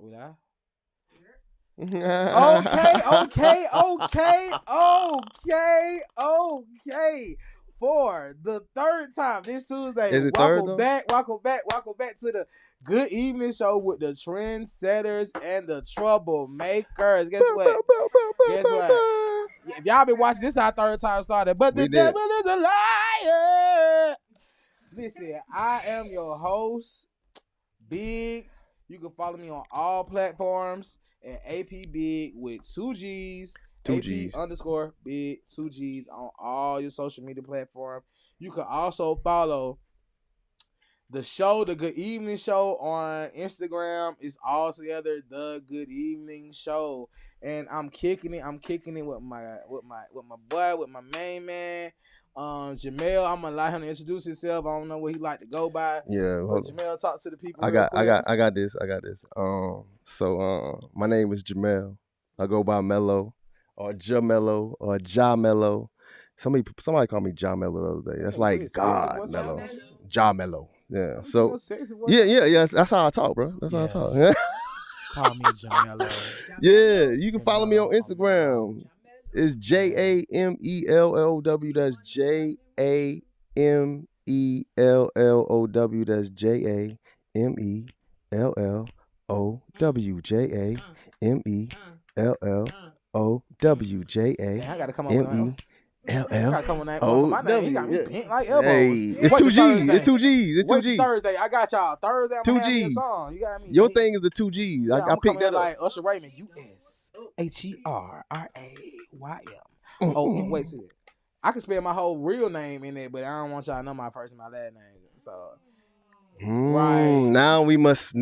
We live? Okay. For the third time this Tuesday, Is it third, though? welcome back to the Good Evening Show with the Trendsetters and the Troublemakers. Guess what? If y'all been watching, this our third time started, but the devil is a liar. Listen, I am your host, Big. You can follow me on all platforms at AP Big with 2 G's. AP underscore Big 2 G's on all your social media platforms. You can also follow the show, the Good Evening Show on Instagram. It's all together, the Good Evening Show. And I'm kicking it with my boy, with my main man. Jamel, I'm gonna allow him to introduce himself. I don't know what he like to go by. Yeah, but Jamel, talk to the people. I got this. So my name is Jamel. I go by Mello or Jamello or Jamello. Somebody called me Jamello the other day. That's like God Mello. Jamello. Yeah. So yeah. That's how I talk, bro. That's how I talk. Call me Jamello. Yeah, you can follow me on Instagram. It's JAMELLOW. That's JAMELLOW. That's JAMELLOW. JAMELLOW. I gotta come up with LLOW. my name. He got me bent like elbows. Hey, it's 2 G's. It's 2 G's. It's 2 G's. Thursday. I got y'all. Thursday, I'm 2 gonna have me a G's. song. You got me. Your thing is the 2 G's. Yeah, I picked that up. like Usher Raymond. USHERRAYM. Oh, and wait till it. I can spell my whole real name in it, but I don't want y'all to know my first and my last name. So right now we must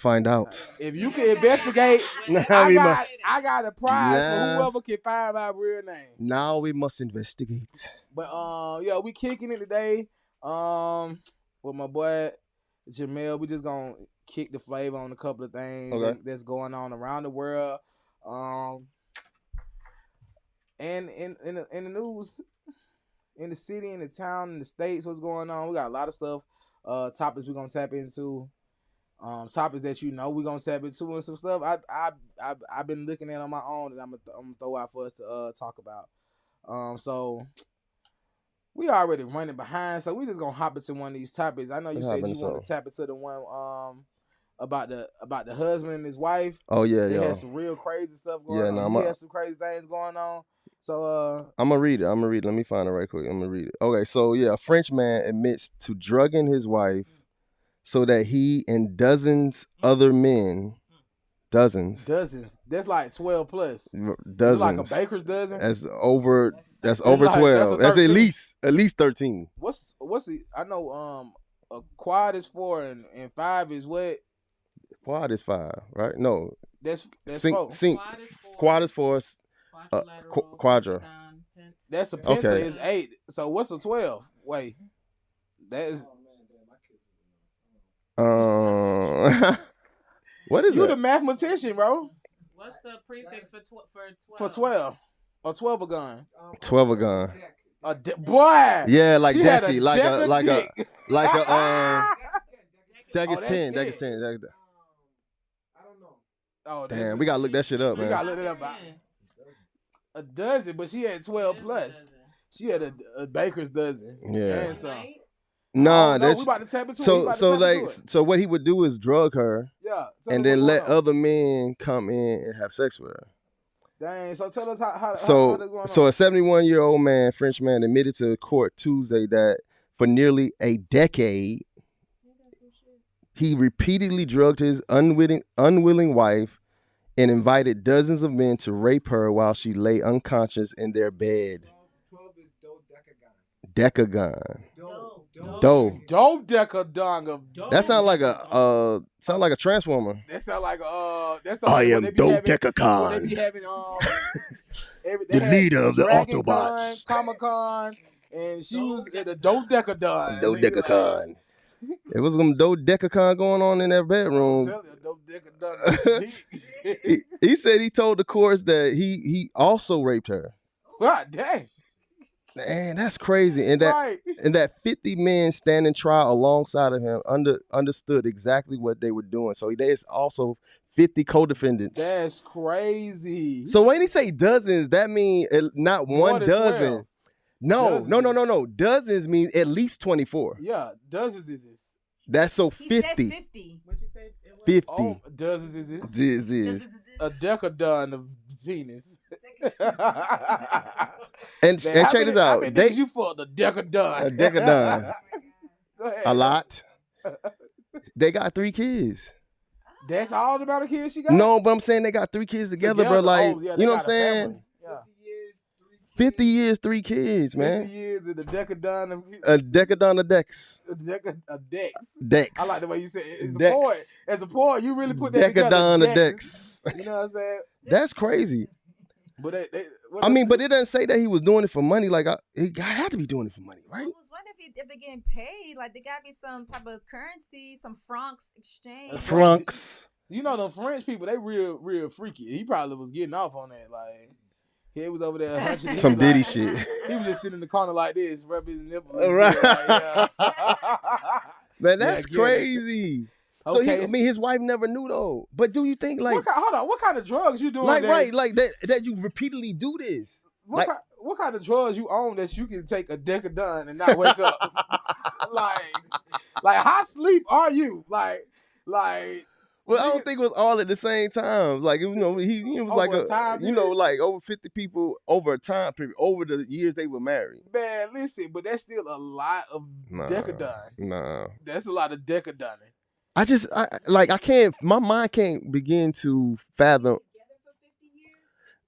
find out. If you can investigate, I got a prize for whoever can find my real name. Now we must investigate. But yeah, we kicking it today. With my boy Jamel, we just gonna kick the flavor on a couple of things that's going on around the world. And in the news, in the city, in the town, in the states, what's going on? We got a lot of stuff. Topics we're gonna tap into, topics that we're gonna tap into, and some stuff I've been looking at on my own that I'm gonna throw out for us to talk about. So we already running behind, so we just gonna hop into one of these topics. I know you said you want to tap into the one about the husband and his wife. Oh yeah, they had some real crazy stuff going on. He had some crazy things going on. So I'm gonna read it. Let me find it right quick. I'm gonna read it. Okay, so yeah, a French man admits to drugging his wife so that he and dozens other men, dozens. That's like 12 plus. Dozens. Like a baker's dozen. That's over 12. That's at least 13. What's the? I know a quad is 4 and 5 is what? Quad is 5, right? No. That's 4. Quad is 4. Quadra. That's a penta is 8. So what's a 12? Wait, that is. What is you that? the mathematician, bro? What's the prefix for 12? For 12, a 12 a gun. 12 a gun. Boy. Yeah, like Desi, like a Deck is 10. Deck is 10. I don't know. Oh, damn, we gotta look that shit up, man. We gotta look it up. A dozen, but she had 12 plus. She had a baker's dozen. Yeah. And so, nah, that's we about to tap into so what he would do is drug her. Yeah. And then let other men come in and have sex with her. Dang. So tell us how that's going on. So a 71-year-old man, French man, admitted to court Tuesday that for nearly a decade, he repeatedly drugged his unwilling wife and invited dozens of men to rape her while she lay unconscious in their bed. 12 is Decagon. Dodecagon. That sounds like a transformer. That sound like I am Dodecagon. They be having the leader of the Autobots. Comic-Con, and she was at the Dodecagon. Dodecagon. It was some Dodecagon going on in that bedroom. He said he told the courts that he also raped her. God dang. Man, that's crazy. And that 50 men standing trial alongside of him understood exactly what they were doing. So there's also 50 co-defendants. That's crazy. So when he say dozens, that means not More one than dozen. 12. No. Dozens means at least 24. Yeah, dozens is this. That's so He 50. said 50. What you say? It was? 50. Oh, dozens is this. Is. A decadon of penis. And Man, check this out. They you fucked a decadon. A decadon. Go ahead. A lot. They got 3 kids. That's all the amount of kids she got? No, but I'm saying they got 3 kids together, bro. Like, oh, yeah, you know what I'm got a saying? family. Yeah. 50 years, 3 kids, 50 man. years in the decadon of A decadon of decks. a dex. Decks. I like the way you said it. Decks. As a poet, you really put that Decadon together. of decks. You know what I'm saying? That's crazy. But I mean, but it doesn't say that he was doing it for money. Like, he had to be doing it for money, right? I was wondering if they're getting paid. Like, there got to be some type of currency, some francs exchange. Francs. You know, the French people, they real freaky. He probably was getting off on that. Like, he was over there. hunching. Some He was Diddy like, shit. He was just sitting in the corner like this, rubbing his nipple. Right. Yeah. Man, that's Yeah, I get it. crazy. So Okay. his wife never knew though. But do you think like hold on, what kind of drugs you doing? like right, like that you repeatedly do this? What kind of drugs you own that you can take a decadon and not wake up? like how sleep are you? Like Well, I don't think it was all at the same time. Like, you know, he was Over like a time you know, period? like over 50 people over a time period, over the years they were married. man, listen, but that's still a lot of decadon. Nah. That's a lot of decadoning. I can't, my mind can't begin to fathom.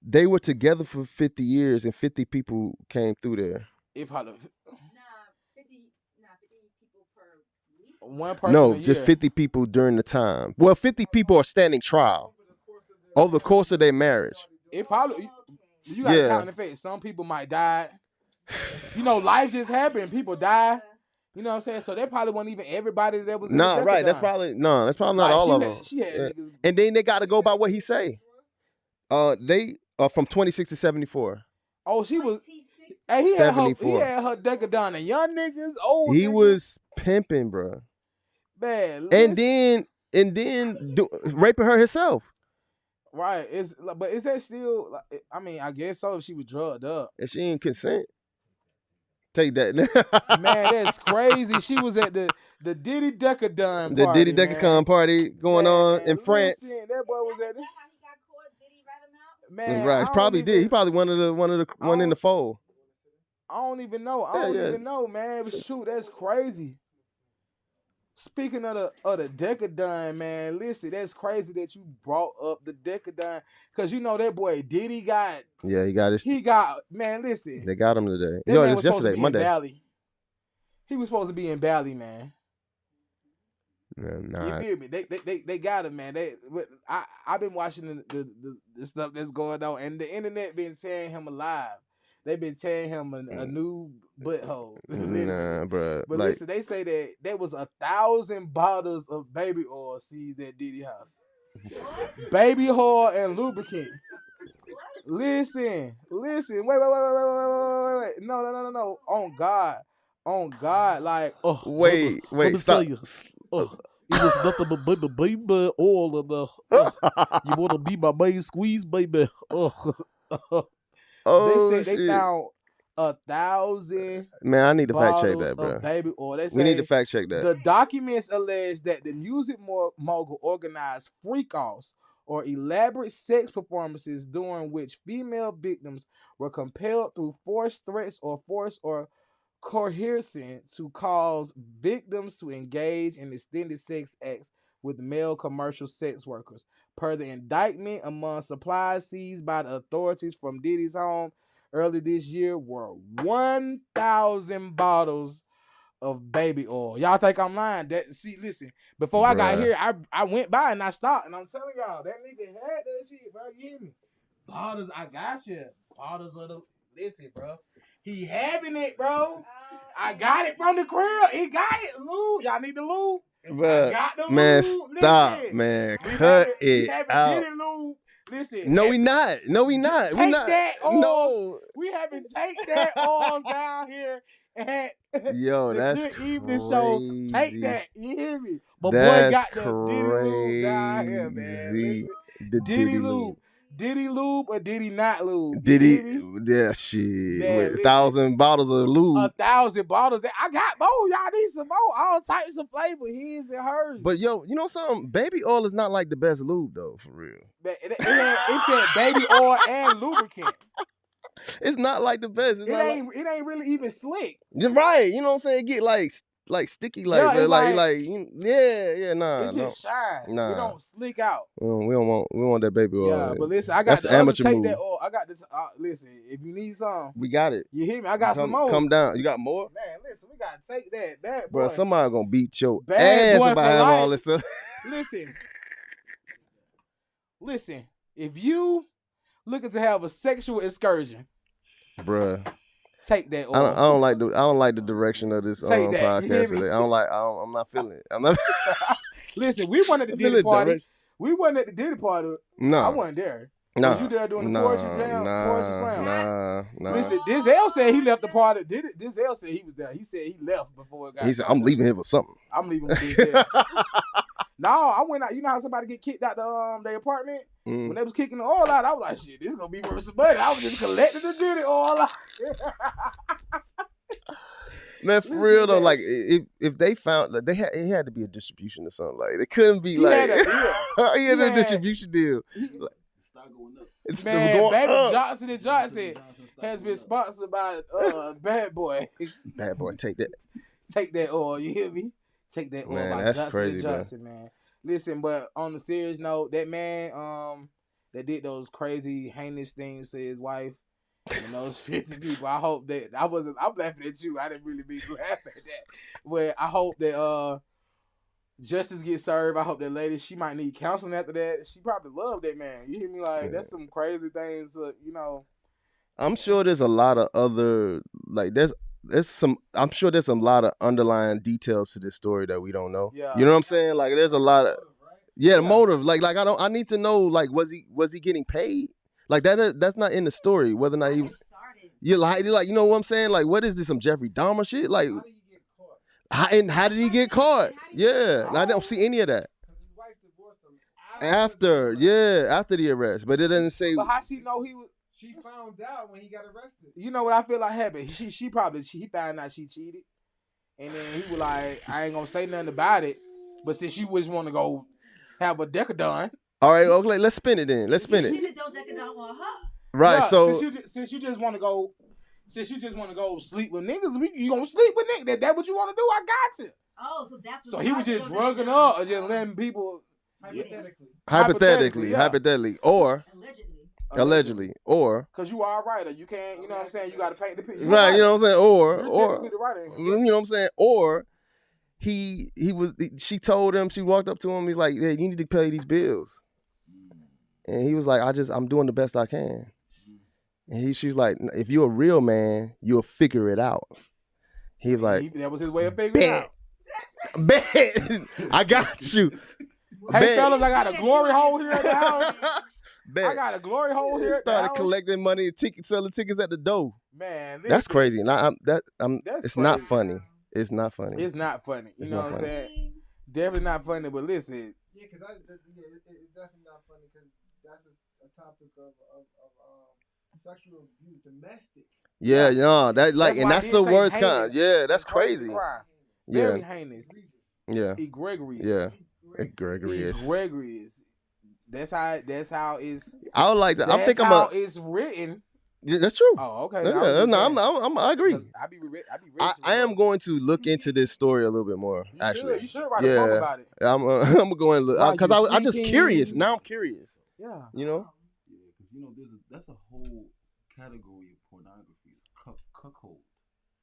They were together for 50 years and 50 people came through there. It probably 50 people per week. one person. No, a just year. 50 people during the time. Well, 50 people are standing trial over the course of their marriage. It probably you gotta Yeah. count the fact. Some people might die. You know, life just happened. People die. You know what I'm saying? So that probably wasn't even everybody that was. In Nah, the right. That's decadon. probably not Like, all of she them. had- She had Yeah. niggas. And then they got to go by what he say. They are from 26 to 74. Oh, she was. 26. Hey, he 74. had her decadon and young niggas, old. He niggas. was pimping, bro. Man, And listen. then raping her herself. Right. But is that still? Like, I mean, I guess so. If she was drugged up, And she didn't consent. Take that. man, that's crazy. She was at the Diddy Decadon The party, Diddy man. Decacon party going on in France. Listen, that boy was at it. How he got caught? Did he rat him out? Man, Right, I don't probably did. even- He probably one in the fold. I don't even know. I Yeah, don't yeah. even know, man. But shoot, that's crazy. Speaking of the Decadon, man, listen, that's crazy that you brought up the Decadon, cause you know that boy Diddy got Yeah, he got man. Listen, they got him today. that Yo, man it's was supposed to yesterday, be in Monday. Bali. He was supposed to be in Bali, man. Nah. You feel me? They got him, man. I've been watching the stuff that's going on, and the internet been tearing him alive. They've been tearing him a new butthole. Nah, bro. But Like, listen, they say that there was 1,000 bottles of baby oil seized at Diddy house. Baby oil and lubricant. Listen. Wait. No. On God. Like, wait, let me stop. tell you. It was nothing but baby oil and you want to be my main squeeze, baby. Oh, they said shit. they found 1,000 Man, I need to fact check bottles that, bro. of baby oil. They We need say to fact check that. the documents allege that the music mogul organized freak-offs or elaborate sex performances during which female victims were compelled through forced threats or force or coercion to cause victims to engage in extended sex acts with male commercial sex workers. Per the indictment, among supplies seized by the authorities from Diddy's home early this year were 1,000 bottles of baby oil. Y'all think I'm lying? Listen, before I got Bruh. here, I went by and I stopped, and I'm telling y'all, that nigga had that shit, bro. You hear me? Bottles, I got you. Bottles of the, listen, bro. He having it, bro. I got it from the crib. He got it. Lube. Y'all need the lube? Bruh, I got the man, lube. stop, Listen. man. We Cut we it haven't out. did it, lube. Listen. No, we not. We Take not. that oil. No. We haven't take that oils down here Yo, the that's Good Evening Show. Take crazy. that. You hear me? But boy That's got the Diddy Lube down here, man. crazy. Listen, The Diddy Lube. Diddy Lube or Diddy not lube? You Did hear he? me? Yeah, shit. Man, With listen. 1,000 bottles of lube. 1,000 bottles. I got more. Y'all need some more. All types of flavor. His and hers. But yo, you know something? Baby oil is not like the best lube though, for real. It said baby oil and lubricant. It's not like the best. It's It not ain't really even slick. You're right. You know what I'm saying? It get like sticky, like, Yeah, but it's nah. It's just shine. Nah. It don't slick out. We want that baby oil. Yeah, but listen, I got That's the an other amateur take move. that oil. I got this. Listen, if you need some, We got it. you hear me? I got some more. Come down. You got more? Man, listen, we gotta take that bad boy. Bro, somebody gonna beat your Bad ass boy if I for have all life. this stuff. Listen. If you looking to have a sexual excursion, Bruh. take that oil. I don't like the direction of this Take that. You hear podcast me? today. I'm not feeling it. I'm not Listen, we went at the I feel Diddy it party. direction. We wasn't at the Diddy party. No. I wasn't there. Nah. Was you there doing the poetry jam? Poetry slam? Nah. Listen, Denzel said he left the party. Denzel said he was there. He said he left before it got. He said, I'm leaving here for something. I'm leaving with Denzel. No, I went out. You know how somebody get kicked out their apartment? Mm. When they was kicking the oil out, I was like, shit, this is gonna be worth some money. I was just collecting the Diddy oil out. Man, for real though, like if they found like it had to be a distribution or something. Like it couldn't be He like had a deal. he had a distribution deal. Start going up. It's Man, going Baby up. Johnson & Johnson has been sponsored by Bad Boy. Bad boy, take that. Take that oil, you hear me? Take that oil Man, by that's Johnson crazy, & Johnson, man. Listen, but on the serious note, that man that did those crazy heinous things to his wife and those 50 people, I hope that I'm laughing at you. I didn't really mean to laugh at that. But I hope that justice gets served. I hope that lady, she might need counseling after that. She probably loved that man. You hear me? Like, that's some crazy things, I'm sure there's a lot of other like I'm sure there's a lot of underlying details to this story that we don't know. Yeah. You know what I'm saying? Like there's a lot of the motive. Like I need to know like was he getting paid? Like that's not in the story. Whether or not he was you like you know what I'm saying? Like what is this, some Jeffrey Dahmer shit? Like How did he get caught? how did he get caught? Yeah. I don't see any of that. Because his wife divorced him After the arrest. But it doesn't say But how she know he was? She found out when he got arrested. You know what I feel like happened? He found out she cheated, and then he was like, I ain't gonna say nothing about it. But since you just want to go have a decadon, all right, okay, let's spin it then. Let's spin it. Right, yeah, so since you just want to go sleep with niggas, you gonna sleep with niggas. That what you want to do? I got you. Oh, so that's what. So he was just drugging up or just letting people. hypothetically, or allegedly, or because you are a writer, you can't. You know what I'm saying? You got to paint the picture. right. You know what I'm saying? Or technically the writer. you know what I'm saying? Or she told him, she walked up to him, he's like, yeah, you need to pay these bills. And he was like, I'm doing the best I can. And she's like, if you're a real man, you'll figure it out. He was like, that was his way of figuring it out. Bet. I got you. Hey, fellas, I got a glory hole here at the house. Bet. I got a glory hole here at the Started house. collecting money and selling tickets at the door. Man, That's crazy. And That's it's crazy. not funny. It's not funny. It's not funny. You It's know not what I'm funny. saying? Definitely not funny, but listen. Yeah, because it's definitely not funny because that's a topic of sexual abuse, domestic. Yeah, no, that like, That's and why that's I the did say worst heinous. kind. Yeah, that's crazy. Crime. Yeah, Very heinous. yeah, Egregious. yeah. Gregory is. Egregious. That's how it's. I would like to. I think it's written. Yeah, that's true. Oh, okay. Yeah, no, I agree. I be ready. I am going to look into this story a little bit more. Actually, you should write a book about it. I'm gonna go and look Why, because you I'm just sneaking? curious. Now I'm curious. Yeah. You know. Yeah, because that's a whole category of pornography. It's cuckold.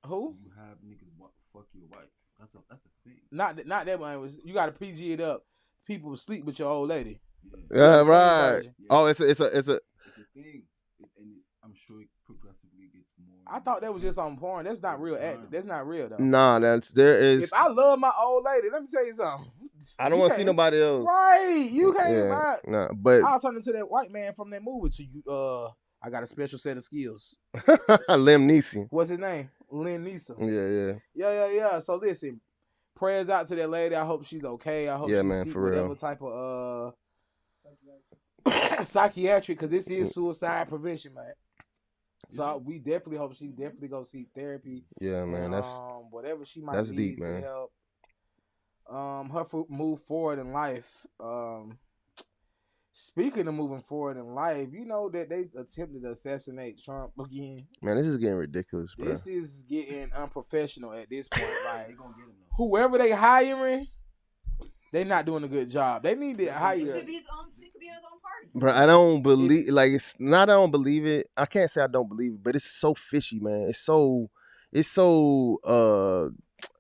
Who? You have niggas fuck your wife. That's a thing. Not that one. You got to PG it up. People sleep with your old lady. Yeah, right. Yeah. Oh, it's a. It's a thing, I'm sure it progressively gets more. I thought that was just on porn. That's not real. That's not real though. Nah, there is. If I love my old lady, let me tell you something. I don't want to see nobody else. Right, you can't. Yeah, nah, but I'll turn into that white man from that movie to you. I got a special set of skills. Liam Neeson. What's his name? Lynn Nisa. Yeah. So listen, prayers out to that lady. I hope she's okay. I hope she's seek whatever real. Type of psychiatric, because this is suicide prevention, man. So we definitely hope she definitely go seek therapy. Yeah, man. And, that's whatever she might that's need deep, man. to help her move forward in life. Speaking of moving forward in life, you know that they attempted to assassinate Trump again. Man, this is getting ridiculous, bro. This is getting unprofessional at this point. Like, they gonna get him, whoever they hiring, they not doing a good job. They need to hire. It could be his own party. Bro, I don't believe. It's not. I don't believe it. I can't say I don't believe it, but it's so fishy, man. It's so.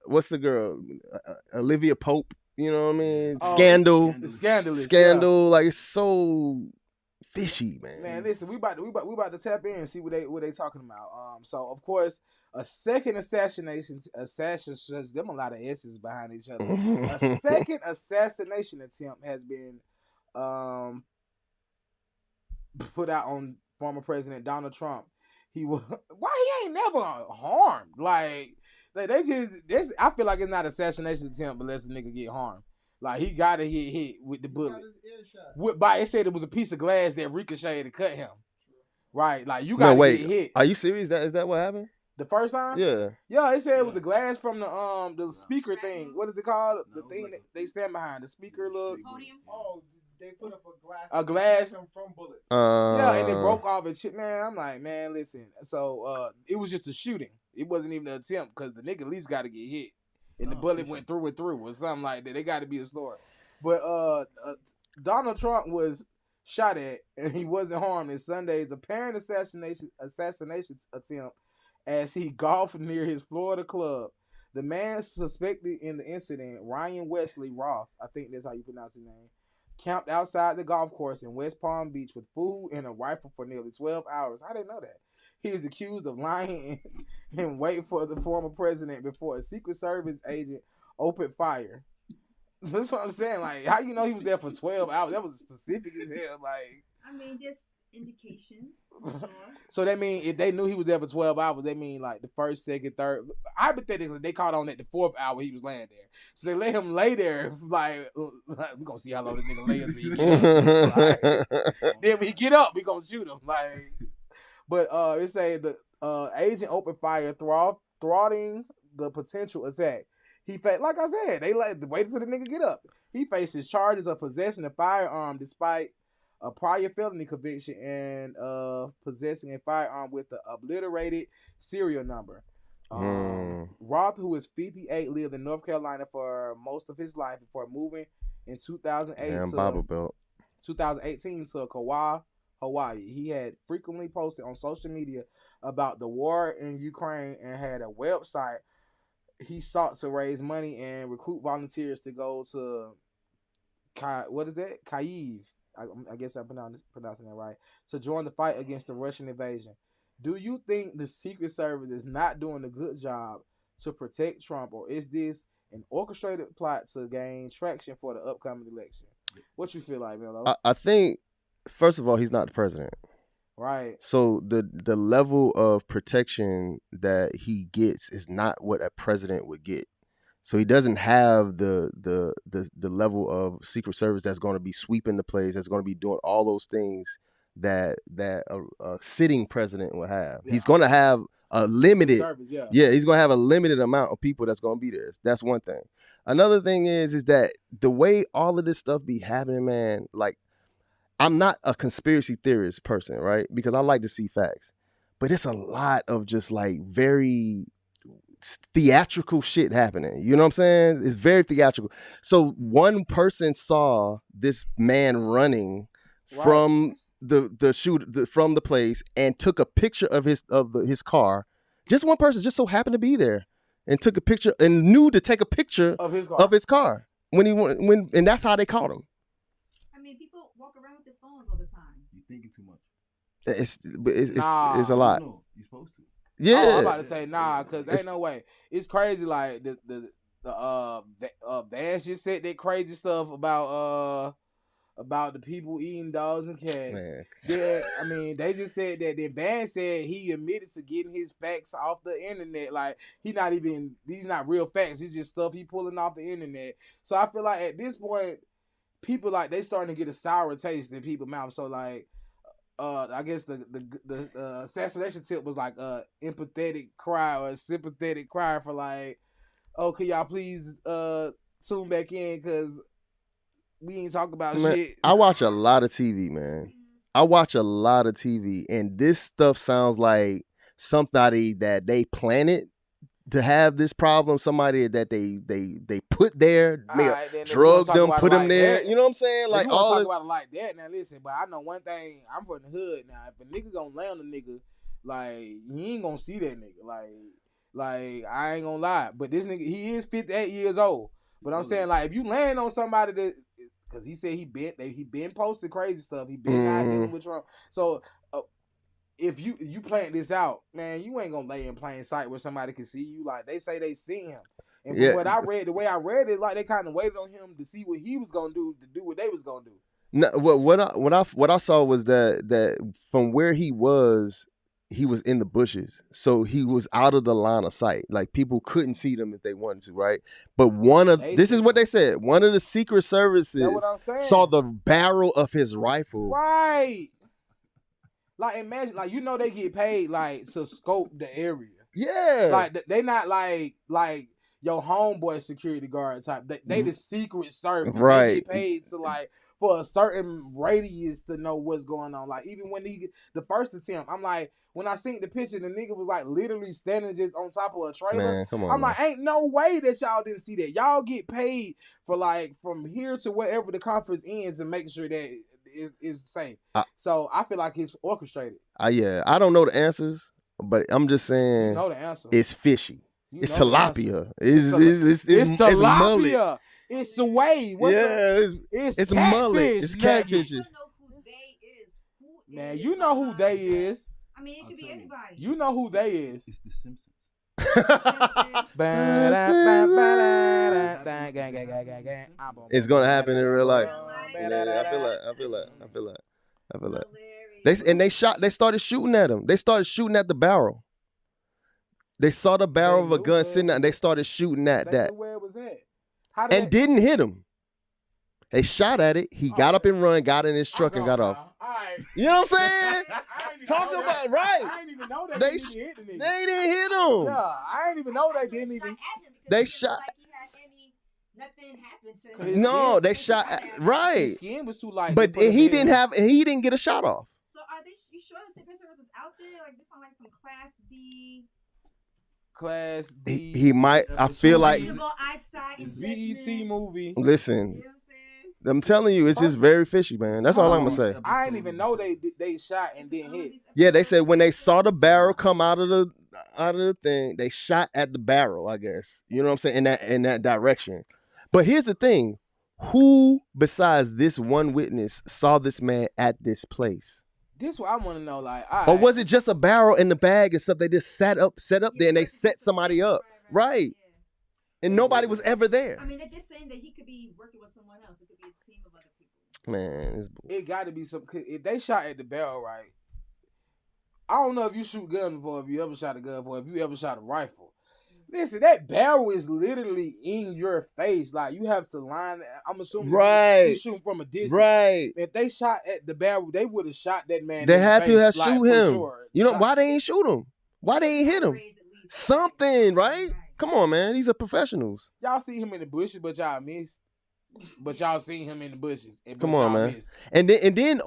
What's the girl? Olivia Pope. You know what I mean? Scandal. Yeah. Like, it's so fishy, man. Man, listen, we about to tap in and see what they talking about. So of course, a second assassination. Them a lot of S's behind each other. A second assassination attempt has been put out on former President Donald Trump. Why he ain't never harmed? Like they just I feel like it's not an assassination attempt unless a nigga get harmed. Like, he gotta get hit with the bullet. It said it was a piece of glass that ricocheted and cut him. Right? Like, you gotta get hit. Are you serious? Is that what happened? The first time? Yeah. Yeah, it said it was a glass from the speaker thing. What is it called? The thing that they stand behind. The speaker look. Podium. Oh, they put up a glass from bullets. Yeah, and it broke off and shit. Man, I'm like, man, listen. So it was just a shooting. It wasn't even an attempt because the nigga at least got to get hit. And the bullet went through and through or something like that. They got to be a story. But Donald Trump was shot at and he wasn't harmed in Sunday's apparent assassination attempt as he golfed near his Florida club. The man suspected in the incident, Ryan Wesley Roth, I think that's how you pronounce his name, camped outside the golf course in West Palm Beach with food and a rifle for nearly 12 hours. I didn't know that. He is accused of lying and wait for the former president before a Secret Service agent opened fire. That's what I'm saying. Like, how you know he was there for 12 hours? That was specific as hell. Like, I mean, there's indications. Sure. So that mean if they knew he was there for 12 hours, they mean like the first, second, third. Hypothetically, they caught on at the fourth hour he was laying there. So they let him lay there. Like we're gonna see how long this nigga lay until he get up. Like, then when he get up, we gonna shoot him. Like, but it say the agent opened fire, thwarting the potential attack. He like I said, they waited till the nigga get up. He faces charges of possessing a firearm despite a prior felony conviction and possessing a firearm with an obliterated serial number. Roth, who is 58, lived in North Carolina for most of his life before moving in 2018 to Kauai, Hawaii. He had frequently posted on social media about the war in Ukraine and had a website. He sought to raise money and recruit volunteers to go to Kyiv. I guess I'm pronouncing that right. To join the fight against the Russian invasion. Do you think the Secret Service is not doing a good job to protect Trump, or is this an orchestrated plot to gain traction for the upcoming election? What you feel like, Melo? I think, first of all, he's not the president. Right. So the level of protection that he gets is not what a president would get. So he doesn't have the level of Secret Service that's going to be sweeping the place, that's going to be doing all those things that a sitting president would have. Yeah. He's going to have a limited service, he's going to have a limited amount of people that's going to be there. That's one thing. Another thing is that the way all of this stuff be happening, man, like, I'm not a conspiracy theorist person, right? Because I like to see facts. But it's a lot of just like very theatrical shit happening. You know what I'm saying? It's very theatrical. So one person saw this man running from from the place and took a picture of his car. Just one person just so happened to be there and took a picture and knew to take a picture of his car and that's how they caught him. I mean, people walk around with their phones all the time. You're thinking too much. It's a lot. No, you're supposed to. Yeah, I'm about to say because ain't no way. It's crazy. Like the Vance just said that crazy stuff about about the people eating dogs and cats. Man. They just said that the band said he admitted to getting his facts off the internet. Like these not real facts. It's just stuff he pulling off the internet. So I feel like at this point, people like they starting to get a sour taste in people's mouth. So like, I guess the assassination tip was like a empathetic cry or a sympathetic cry for like, oh, can y'all please tune back in because we ain't talking about shit. I watch a lot of TV, man. I watch a lot of TV, and this stuff sounds like somebody that they planted to have this problem. Somebody that they put there, drugged them, put them there. You know what I'm saying? Like all talk about it like that. Now listen, but I know one thing. I'm from the hood now. If a nigga gonna lay on a nigga, like you ain't gonna see that nigga. Like I ain't gonna lie, but this nigga he is 58 years old. But I'm saying like if you land on somebody that. Because he said he been posting crazy stuff. He been out dealing with Trump. So if you plant this out, man, you ain't gonna lay in plain sight where somebody can see you. Like they say they see him. And from what I read, the way I read it, like they kind of waited on him to see what he was gonna do to do what they was gonna do. No, what I saw was that from where he was in the bushes, so he was out of the line of sight. Like people couldn't see them if they wanted to, right? But this is what they said. One of the Secret Services saw the barrel of his rifle. Right. Like imagine, like they get paid like to scope the area. Yeah. Like they not like your homeboy security guard type. They the Secret Service. Right. They get paid to like for a certain radius to know what's going on. Like even when the first attempt, I'm like, when I seen the picture, the nigga was like literally standing just on top of a trailer. Man, come on, I'm like, ain't no way that y'all didn't see that. Y'all get paid for like from here to wherever the conference ends and making sure that it's safe. So I feel like it's orchestrated. Yeah, I don't know the answers, but I'm just saying the answer. It's fishy. It's tilapia. It's tilapia. Mullet. It's a way. It's mullet. It's catfish. You know who they is. Man, you know who they is. I mean, it could be anybody. You know who they is. It's the Simpsons. It's gonna happen in real life. I feel like. They started shooting at him. They started shooting at the barrel. They saw the barrel of a gun sitting there, and they started shooting at that. Where it was at. And didn't hit him. They shot at it. He got up and run, got in his truck, and got off. Right. You know what I'm saying? Talk about it, right. I didn't even know that they didn't hit the nigga. They didn't hit him. Yeah, I didn't even know they didn't even. They shot. Nothing happened to him. No, they shot. Right. His skin was too light. But he didn't get a shot off. So are they? You sure the Secret Service is out there? Like this sounds like some Class D. He might. I feel like VET movie. Listen. You know I'm telling you, it's just very fishy, man. That's all I'm gonna say. I didn't even know they shot and didn't hit. Yeah, they said when they saw the barrel come out of the thing, they shot at the barrel. I guess you know what I'm saying in that direction. But here's the thing: who besides this one witness saw this man at this place? This is what I want to know. Like, or was it just a barrel in the bag and stuff? They just set up there and they set somebody up, right? And nobody was ever there. I mean, they're just saying that he could be working with someone else. It could be a team of other people. Man, it got to be some. If they shot at the barrel, right? I don't know if you shoot guns before, if you ever shot a gun before, if you ever shot a rifle. Listen, that barrel is literally in your face. Like you have to line. I'm assuming you shooting from a distance. Right. If they shot at the barrel, they would have shot that man. They had to have like, shoot him. Sure. You know why they ain't shoot him? Why they ain't hit him? Something, right? Come on, man. These are professionals. Y'all see him in the bushes, but y'all missed. But y'all seen him in the bushes. Come on, man. Missed. And then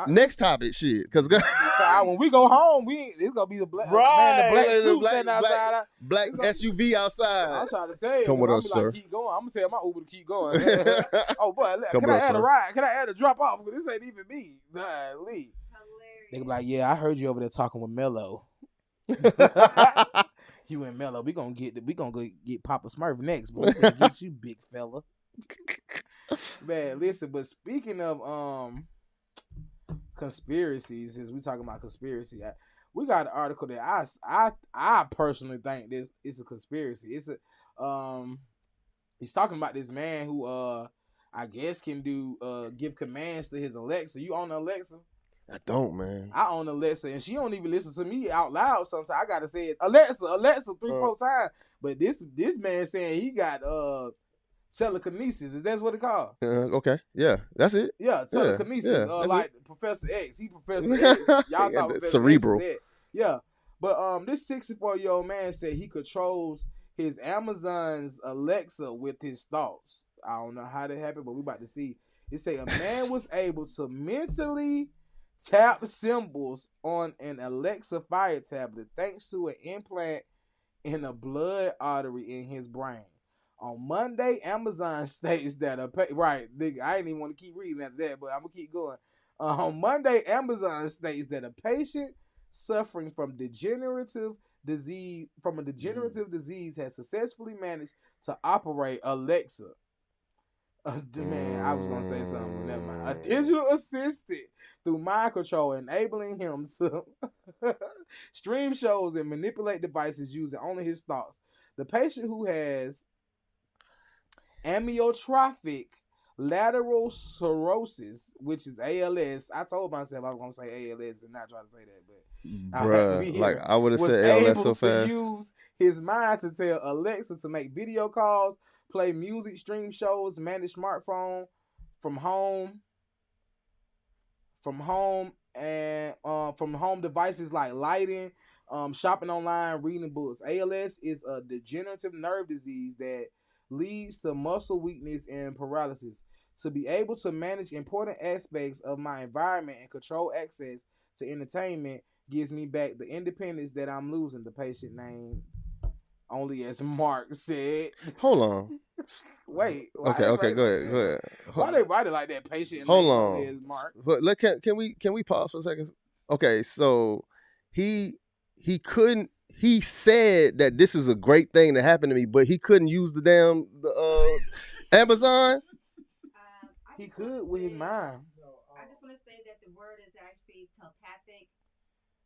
next topic, shit. Because when we go home, it's gonna be the black suit standing outside. Black SUV outside. I'm trying to tell you. Come with us, sir. Like, keep going. I'm gonna tell my Uber to keep going. Oh boy, can I add a ride? Can I add a drop off? This ain't even me. Lee. They be like, yeah, I heard you over there talking with Mello. You and Mello, we gonna go get Papa Smurf next, but we gonna get you, big fella. Man, listen, but speaking of conspiracies, since we talking about conspiracy, we got an article that I personally think this is a conspiracy. It's He's talking about this man who I guess can give commands to his Alexa. You own Alexa? I don't, man. I own Alexa, and she don't even listen to me out loud. Sometimes I gotta say it, Alexa, 3-4 times. But this man saying he got telekinesis. Is that what it called? Okay, yeah, that's it. Yeah, telekinesis. Yeah, like it. Professor X. He Professor X. Y'all thought Professor cerebral. X was dead. Yeah, but this 64-year-old man said he controls his Amazon's Alexa with his thoughts. I don't know how that happened, but we about to see. It say a man was able to mentally tap symbols on an Alexa Fire tablet thanks to an implant in a blood artery in his brain. On Monday, Amazon states that right, nigga, I ain't even want to keep reading after that, but I'm gonna keep going. On Monday, Amazon states that a patient suffering from degenerative disease has successfully managed to operate Alexa. Man, I was gonna say something. Never mind. A digital assistant through mind control, enabling him to stream shows and manipulate devices using only his thoughts. The patient, who has amyotrophic lateral sclerosis, which is ALS. I told myself I was gonna say ALS and not try to say that, but bruh, like I would have said ALS so fast. Use his mind to tell Alexa to make video calls, play music, stream shows, manage smartphone from home, and from home devices like lighting, shopping online, reading books. ALS is a degenerative nerve disease that leads to muscle weakness and paralysis. To be able to manage important aspects of my environment and control access to entertainment gives me back the independence that I'm losing, the patient named only as Mark said. Hold on. Wait. Okay, go ahead. Why they write it like that? Patient Hold name on. only as Mark. But can we pause for a second? Okay, so he couldn't. He said that this was a great thing that happened to me, but he couldn't use the Amazon. He could with his mind. I just want to say that the word is actually telepathic.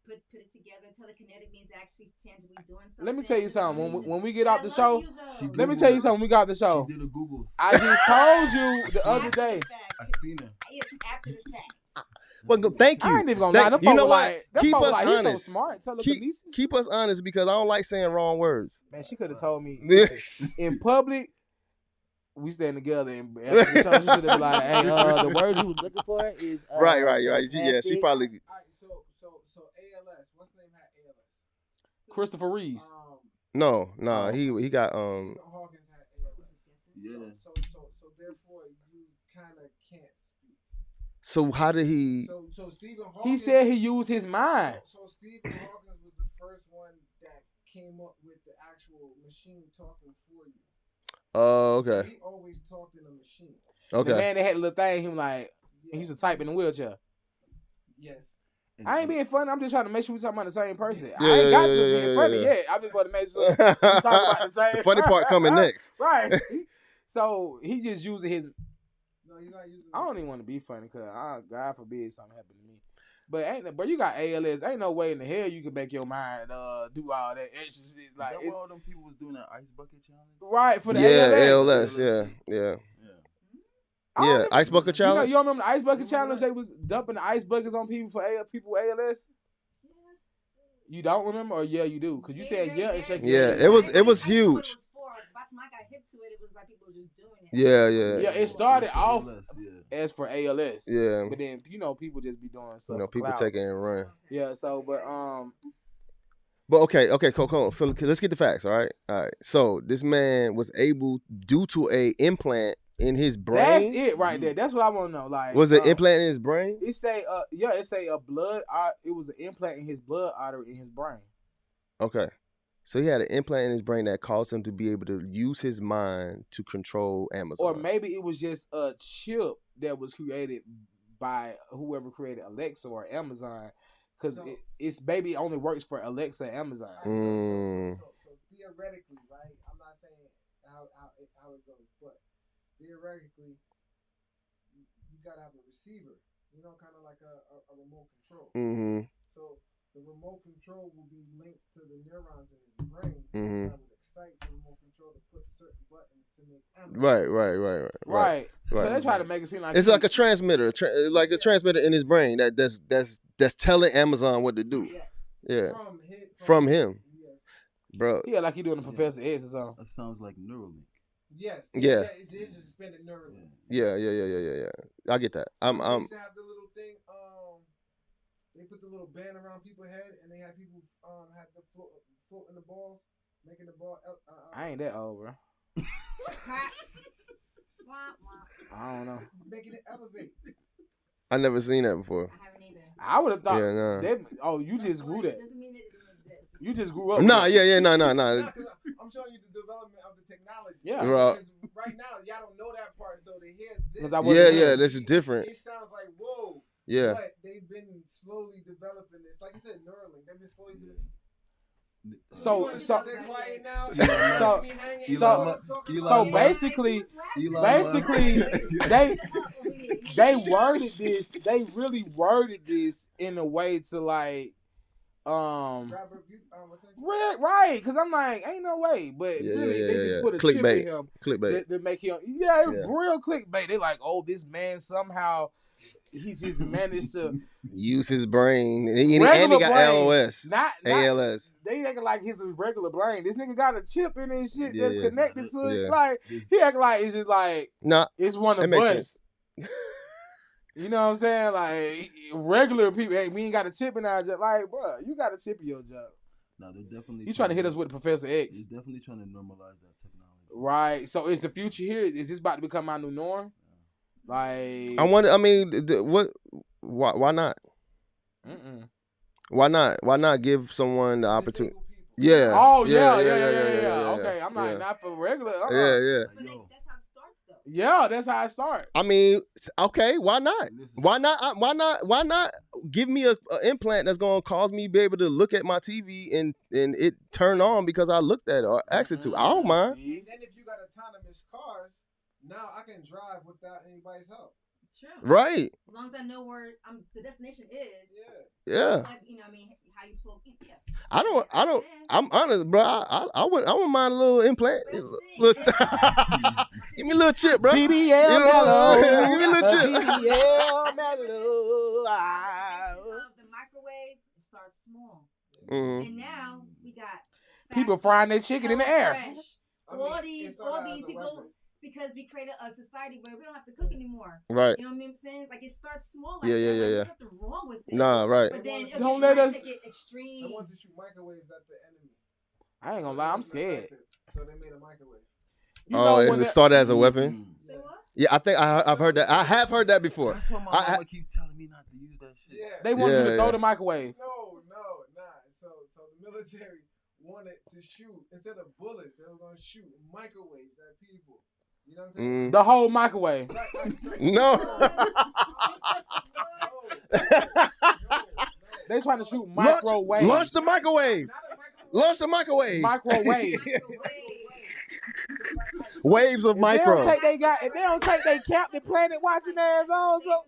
Put it together. Telekinetic means actually tangibly doing something. Let me tell you something. When we get off the show, let me tell you something. We got the show. She did the Googles. I just told you the other day. I seen her. It's after the fact. Well, thank you. I ain't even gonna lie. You know what? Keep us honest. He's so smart. Keep us honest because I don't like saying wrong words. Man, she could have told me in public. We stand together and after the show, she should have been like, "Hey, the word you was looking for is right. Yeah, she probably. All right, so ALS. What's the name had ALS? Christopher Reeves. No, he got Stephen Hawkins had ALS. Yeah. So therefore you kind of can't speak. So how did he? So Stephen Hawkins. He said he used his mind. So Stephen Hawkins was the first one that came up with the actual machine talking for you. Oh, okay. So he always talked in a machine. Okay. The man that had a little thing, he was like, he used to type in the wheelchair. Yes. I ain't being funny. I'm just trying to make sure we talking about the same person. Yeah, I ain't got to be funny yet. I just want to make sure we talking about the same. The funny part coming next. Right. So he just using his. No, he's not using. I don't even want to be funny because God forbid something happen to me. But you got ALS. Ain't no way in the hell you can make your mind do all that extra shit. Like, is that why all them people was doing that ice bucket challenge? Right, for the ALS. Yeah. Ice bucket challenge. You don't remember the ice bucket challenge? They was dumping the ice buckets on people for people with ALS. You don't remember, or yeah, you do, because you said yeah and shaking. Yeah, it was huge. By the time I got hip to it, it was like people were just doing it. Yeah. It started off ALS, as for ALS. Yeah. But then people just be doing stuff. People take it and run. Yeah. So, But okay, cool. So let's get the facts. All right. So this man was able, due to a implant in his brain. That's it right there. That's what I want to know. Like, was it implant in his brain? It say a blood. It was an implant in his blood artery in his brain. Okay. So he had an implant in his brain that caused him to be able to use his mind to control Amazon. Or maybe it was just a chip that was created by whoever created Alexa or Amazon, because it's maybe only works for Alexa and Amazon. So theoretically, right? I'm not saying how it goes, but theoretically, you gotta have a receiver. You know, kind of like a remote control. Mm-hmm. So the remote control will be linked to the neurons in his brain that would excite the remote control to put certain buttons to make Amazon. Right. So they try to make it seem like It's like a transmitter, like a transmitter in his brain that's telling Amazon what to do. Yeah, from him, bro. Yeah, like he doing the Professor X or something. That sounds like Neuralink. Yes. Yeah. It is a suspended Neuralink. Yeah. I get that. They used to have the little thing. They put the little band around people's head, and they had people had the float in the balls, making the ball. I ain't that old, bro. I don't know. Making it elevate. I never seen that before. I haven't either. I would have thought. Yeah, nah. You just grew that. Doesn't mean that it doesn't exist. You just grew up. Nah, with it. nah. Nah, 'cause I'm showing you the development of the technology. Yeah. Right. Because right now, y'all don't know that part, so to hear this, 'Cause I wasn't Yeah, this is different. it sounds like whoa. Yeah. But they've been slowly developing this. Like you said, Neuralink. They've been slowly doing. So They're quiet now. So- Me hanging, so- you know what I'm talking so about? basically, they worded this. They really worded this in a way to like, Robert, right? Because I'm like, ain't no way. But really, they just put a chip Clickbait. in him Clickbait. to make him. Yeah, it was Yeah. real clickbait. They like, oh, this man somehow he just managed to Use his brain, and he Regular got brain. LOS, not ALS. They acting like his regular brain. This nigga got a chip in his shit that's Yeah. connected to it. Yeah. Like he acting like it's just like Nah, it's one That of makes us. You know what I'm saying? Like regular people, hey, we ain't got a chip in our job. Like, bro, you got a chip in your job. No, they're definitely. You trying to hit us with Professor X, They're definitely trying to normalize that technology. right? So is the future here? Is this about to become our new norm? Like, I wonder. I mean, what? Why not? mm-mm. Why not? Why not give someone the opportunity? Disabled people. Yeah. Oh yeah. Okay, I'm like yeah. not for regular. Yeah. But that's how it starts, though. Yeah, that's how I start. I mean, okay. Why not? Listen. Why not? Why not give me a implant that's gonna cause me be able to look at my TV and it turn on because I looked at it or asked it to? I don't mind. See? And then if you got autonomous cars, now I can drive without anybody's help. True. Right. As long as I know where the destination is. Yeah. Yeah. Like, you know, I mean, how you pull. Yeah. I don't. understand. I'm honest, bro. I wouldn't mind a little implant. That's the thing. Little- Give me a little chip, bro. BBL You know, mellow. give me a little chip. BBL mellow. The invention of the microwave, it starts small. Mhm. And now we got People fast frying their chicken in the air. fresh. I mean, All it these started as a people, weapon. because we created a society where we don't have to cook anymore. Right. You know what I'm saying? Like it starts small. Like Yeah, that. yeah, Like, yeah. There's nothing wrong with it. Nah, right. But then it Don't let us- take it They extreme. wanted to shoot microwaves at the enemy. I ain't gonna lie, I'm scared. So they made a microwave. You Oh, when it started as a weapon. Say what? Yeah, I think I've heard that. I have heard that before. That's why my I- mama keep telling me not to use that shit. Yeah. they want you to Yeah, throw yeah. the microwave. No, nah. So the military wanted to shoot instead of bullets. They were gonna shoot microwaves at people. You know what I'm saying? The whole microwave. No. They trying to shoot microwaves. Launch the microwave. Launch the microwave. Microwaves. Waves of If micro. they don't take their Captain Planet watching ass on. So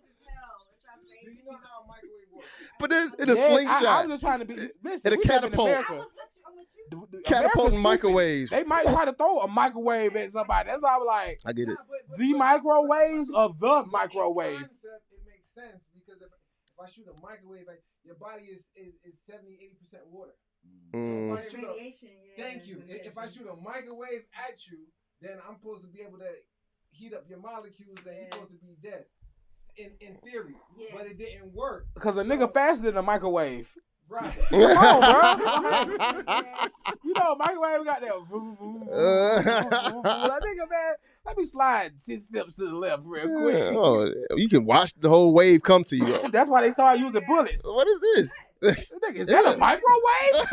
Do you know how a microwave works? But in a yeah, I slingshot. was just trying to be. Listen, In a we live in catapult. America. I'm with you. America's Catapulting stupid. microwaves. They might try to throw a microwave at somebody. That's why I was like, I get it. the microwaves or the microwave. Concept, it makes sense because if I shoot a microwave, like, your body is 70-80% water. Mm. So if I shoot a- Radiation. Yeah, Thank you. If I shoot a microwave at you, then I'm supposed to be able to heat up your molecules and you're supposed to be dead. In theory. Yeah. But it didn't work. Because a nigga faster than a microwave. Right. Come on, bro. You know, microwave got that. That nigga, man, let me slide 10 steps to the left real quick. Oh, you can watch the whole wave come to you. That's why they started using bullets. What is this? Nigga, is that a microwave?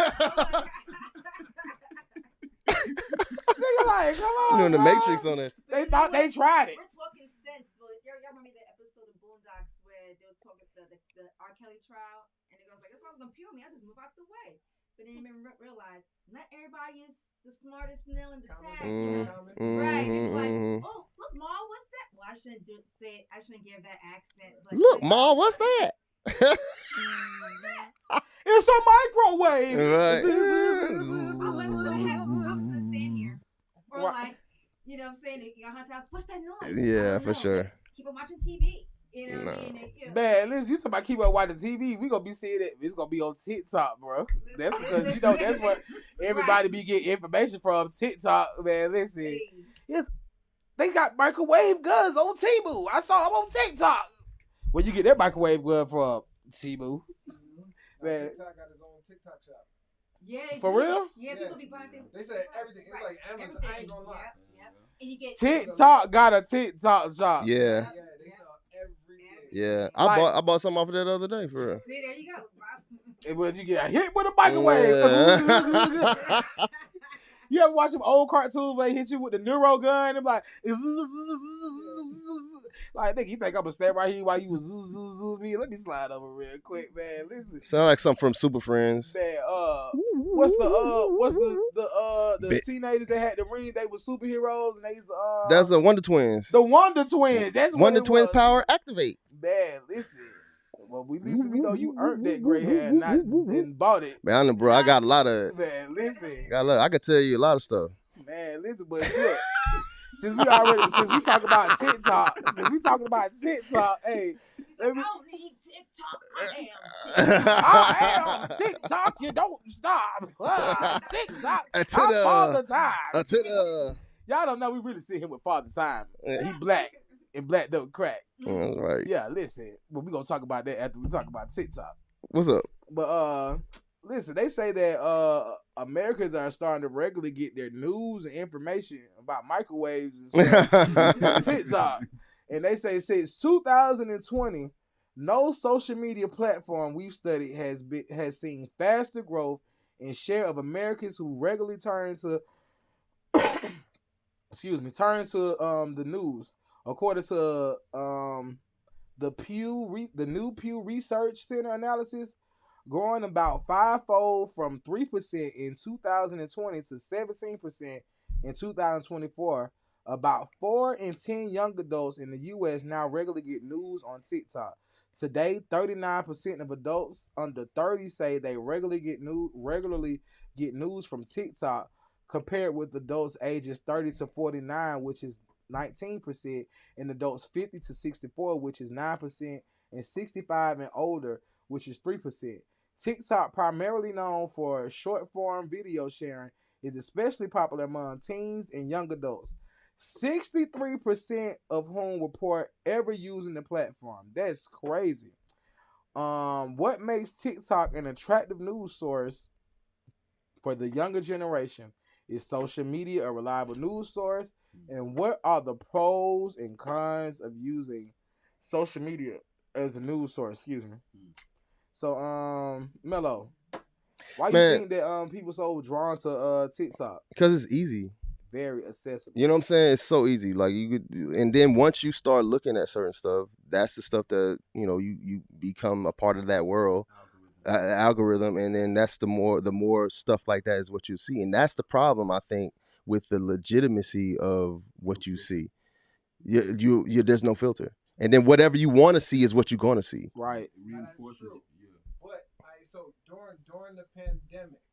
Nigga, like, come on. You know the bro. Matrix on it. They thought they tried it. We're talking sense. But y'all remember the episode of Boondocks where they were talking the R. Kelly trial, and the girl's like, "That's why I was gonna peel me. I just move out the way." But then you realize not everybody is the smartest nail in the tag. You know? Right? It's like, oh, look, Ma, what's that? Well, I shouldn't say it. I shouldn't give that accent. But Look, Ma, what's that? It's a microwave. Right. Oh, but it's still have the same Or like, you know what I'm saying? Your hunt house, what's that noise? Yeah, for sure. Let's keep on watching TV. You know what I mean? Man, listen, you talking about keep up watching TV. We gonna be seeing it. It's gonna be on TikTok, bro. That's because you know that's where everybody be getting information from. TikTok, man. Listen, yes, they got microwave guns on Temu. I saw them on TikTok. Where you get that microwave gun from? Temu. Man, TikTok got his own TikTok shop. Yeah, for real? Yeah, people be buying things. They said everything. It's like Amazon. I ain't gonna lie. Yep. And you get TikTok got a TikTok shop. Yeah. Yeah, they sell everything. Yeah. Like- I bought something off of that the other day for real. See, there you go. And when you get hit with a microwave. Yeah. You ever watch them old cartoons where they hit you with the neuro gun and like nigga, you think I'm gonna stand right here while you was zoo me? Let me slide over real quick, man. Listen. Sound like something from Super Friends. Man, what's the teenagers that had the ring? They were superheroes and they used to That's the Wonder Twins. the Wonder Twins. That's what Wonder it Twins was. power activate. Man, listen. Well, at least we know you earned that gray hair and not and bought it. Man, I know, bro. I got a lot of it. Man, listen. I could tell you a lot of stuff. Man, listen, but look, since we talking about TikTok, hey, I don't need TikTok. I am TikTok. You don't stop. TikTok. I'm Father Time. Y'all don't know we really see him with Father Time. He black and black don't crack. That's right. Yeah, listen, but we gonna talk about that after we talk about TikTok. What's up? But listen, they say that Americans are starting to regularly get their news and information about microwaves and stuff from TikTok. And they say since 2020, no social media platform we've studied has seen faster growth in share of Americans who regularly turn to the news. According to the new Pew Research Center analysis, growing about fivefold from 3% in 2020 to 17% in 2024. About 4 in 10 young adults in the U.S. now regularly get news on TikTok. Today, 39% of adults under 30 say they regularly get news from TikTok, compared with adults ages 30 to 49, which is 19%, and adults 50 to 64, which is 9%, and 65 and older, which is 3%. TikTok, primarily known for short-form video sharing, is especially popular among teens and young adults. 63% of whom report ever using the platform. That's crazy. What makes TikTok an attractive news source for the younger generation? Is social media a reliable news source? And what are the pros and cons of using social media as a news source? Excuse me. So, Mello, why you think that people so drawn to TikTok? Because it's easy. Very accessible. You know what I'm saying? It's so easy. Like you could, and then once you start looking at certain stuff, that's the stuff that you become a part of that world. Algorithm, and then that's the more stuff like that is what you see, and that's the problem I think with the legitimacy of what you see. You there's no filter, and then whatever you want to see is what you're going to see. Right. Reinforces it. But so during the pandemic,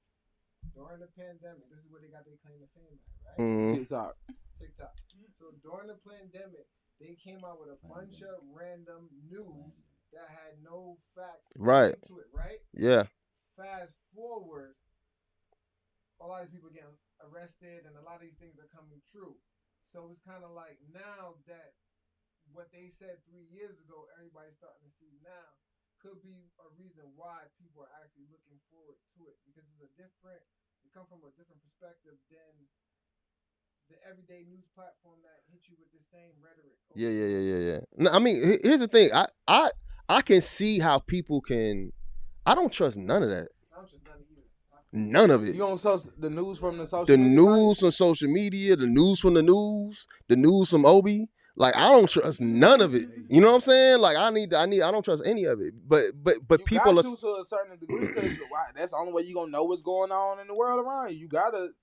this is where they got their claim to fame at, right? Mm-hmm. TikTok. So during the pandemic, they came out with a bunch of random news that had no facts Right. to it, right? Yeah. Fast forward, a lot of people getting arrested, and a lot of these things are coming true. So it's kind of like now that what they said 3 years ago, everybody's starting to see now, could be a reason why people are actually looking forward to it, because it come from a different perspective than the everyday news platform that hit you with the same rhetoric. Yeah. No, I mean, here's the thing. I can see how people can. I don't trust none of that. I don't trust none either. None of it. You don't trust the news from the social The media news sites? on social media, the news from the news from Obi. Like I don't trust none of it. You know what I'm saying? Like I don't trust any of it. But You people got are to a certain degree, because that's the only way you gonna know what's going on in the world around you. You gotta.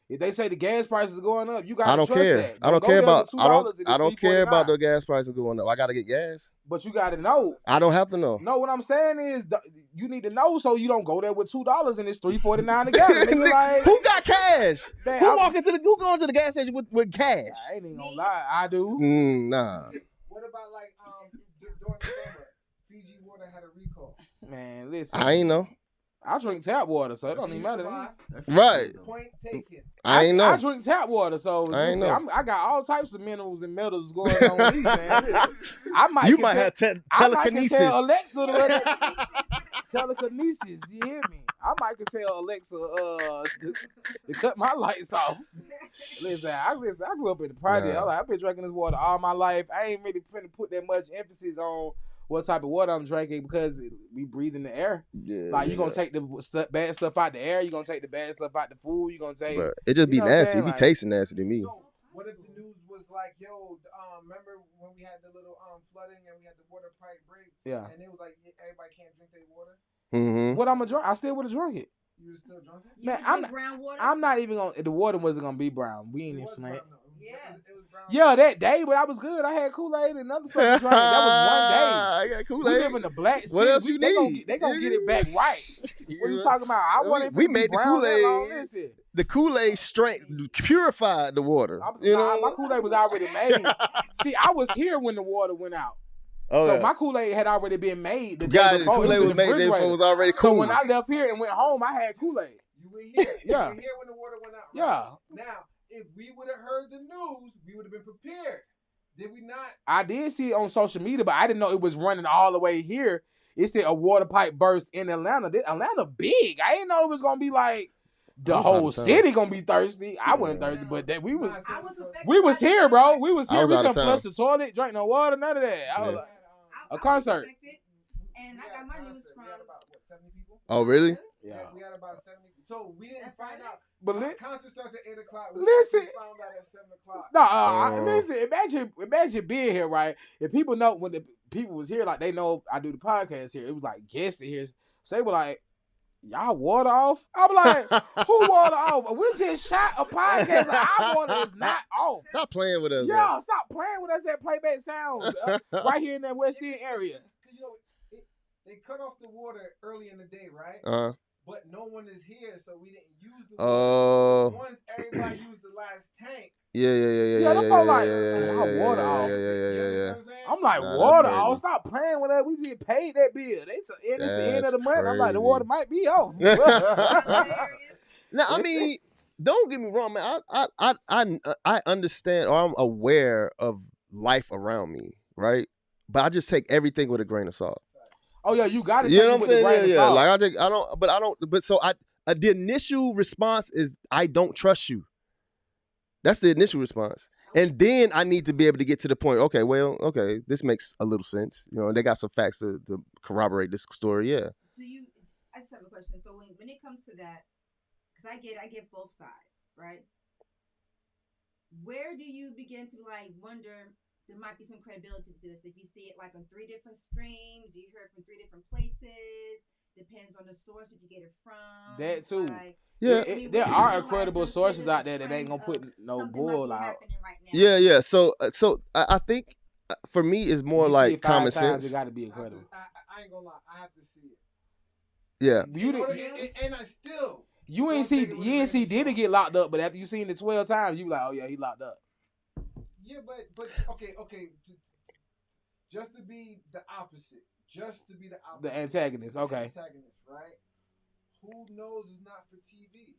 If they say the gas prices are going up, you got to I don't trust care. that. I don't Go care there about. with $2 and I don't it's care about $3.49. the gas prices going up. I gotta get gas. But you got to know. I don't have to know. No, what I'm saying is you need to know so you don't go there with $2 and it's $3.49 a gallon. Nigga, like, Who got cash? Man, Who going to the gas station with cash? I ain't even gonna lie, I do. Nah. What about like during the summer, Fiji water had a recall. Man, listen. I ain't know. I drink tap water, so it don't even matter to me. Right. Point taken. I ain't know. I drink tap water, so I ain't listen, know. I got all types of minerals and metals going on with me, man. I might You can might tell- have I might can telekinesis. tell Alexa to run telekinesis. You hear me? I might can tell Alexa to cut my lights off. Listen, I grew up in the project. Nah. I've been drinking this water all my life. I ain't really finna put that much emphasis on what type of water I'm drinking because we breathe in the air. Yeah, Like, you gonna take the bad stuff out the air. You gonna take the bad stuff out the food. You gonna take. But it just be You know what I'm nasty. saying? It be Like- tasting nasty to me. So what if the news was like, yo, remember when we had the little flooding and we had the water pipe break? Yeah. And it was like everybody can't drink their water. Mm-hmm. What I'm gonna drink? I still would have drunk it. You was still drunk it? Man, You I'm drink brown water? I'm not even gonna. The water wasn't gonna be brown. We ain't It in was Flint. brown, though. Yeah. It was brown. Yeah, that day, but I was good. I had Kool-Aid and another stuff to drink. That was one day. I got We Kool-Aid. live in the black city. What else you need? They gonna get it back right. What are you talking about? I wasn't We finna be made the brown that long. Kool-Aid. Listen, The Kool-Aid strength purified the water. my Kool-Aid was already made. See, I was here when the water went out. Oh, So yeah. my Kool-Aid had already been made. The day God, the before. Kool-Aid It was in the made there before it refrigerator. was already So cool. when I left here and went home, I had Kool-Aid. You were here. Yeah. You were here when the water went out. Right? Yeah. Now, if we would have heard the news, we would have been prepared. Did we not? I did see it on social media, but I didn't know it was running all the way here. It said a water pipe burst in Atlanta. Atlanta big. I didn't know it was gonna be like the I was whole out of town. city gonna be thirsty. I wasn't thirsty, but that we was Nah, I was affected we was by here, that. bro. We was I here. was We out of couldn't town. flush the toilet, drink no water, none of that. I was Yeah. like, I A concert. was affected, and I got my news We from. had about, 70 people? Oh, really? yeah. We had about 70. So we didn't That find Friday? out. But Concert starts at 8 o'clock. We Listen. actually found out at 7 o'clock. No, listen. Imagine being here, right? If people know when the people was here, like they know I do the podcast here. It was like guests in here, so they were like, "Y'all water off?" I'm like, "Who water off? We just shot a podcast. Our water is not off." Stop playing with us. Y'all stop playing with us at Playback Sounds right here in that West End area. Because, they cut off the water early in the day, right? Uh, But no one is here, so we didn't use the water. Oh. So once everybody used the last tank, yeah. Yeah, them folks like, "Y'all water off." you Yeah. understand what I'm saying? I'm like, Nah, that's water crazy. off. Stop playing with us. We just paid that bill. And it's the end of That's the month. I'm like, the crazy. water might be off. Now, I Listen. mean, don't get me wrong, man. I understand, or I'm aware of life around me, right? But I just take everything with a grain of salt. Oh yeah, you got to You take know it what I'm with the saying? grain of Yeah. salt. Like the initial response is I don't trust you. That's the initial response. And then I need to be able to get to the point, okay, this makes a little sense. You know, they got some facts to corroborate this story, yeah. I just have a question. So when it comes to that, because I get both sides, right? Where do you begin to like wonder there might be some credibility to this? If you see it like on 3 different streams, you hear it from 3 different places, depends on the source that you get it from. That too. Like, Yeah. I mean, There we are realize incredible there's sources a out there that ain't trend gonna put of no something might be bull out. happening right now. Yeah. So I think for me it's more You see like it 5 common times, sense. it got to be incredible. I ain't gonna lie. I have to see it. Yeah. You In order- didn't. and I still. You ain't see. You ain't see Diddy get locked up, but after you seen it 12 times, you like, oh yeah, he locked up. Yeah, but okay. Just to be the opposite. The antagonist. The Okay. antagonist, right? Who knows is not for TV.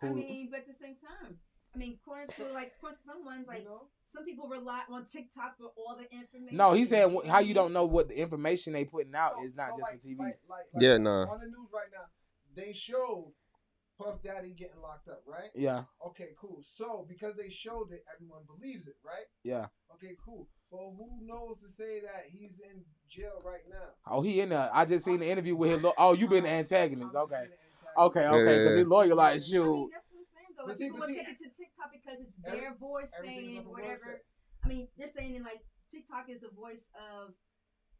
I mean, but at the same time, according to someone's like, You know? some people rely on TikTok for all the information. No, he said how you don't know what the information they putting out So- is not so just like- for TV. like Yeah, nah. On the news right now, they showed Puff Daddy getting locked up, right? Yeah, Okay, cool. So because they showed it, everyone believes it, right? yeah. Okay, cool. But who knows to say that he's in jail right now? Oh, he in there. I just seen the interview with his. Oh, you been the antagonist. I'm Okay. just an Okay. antagonist. Because his lawyer like, I shoot. mean, that's what I'm saying though. Like, But see- people but will see, take it to TikTok because it's every- their voice everything's saying off of whatever. website. I mean, they're saying that like TikTok is the voice of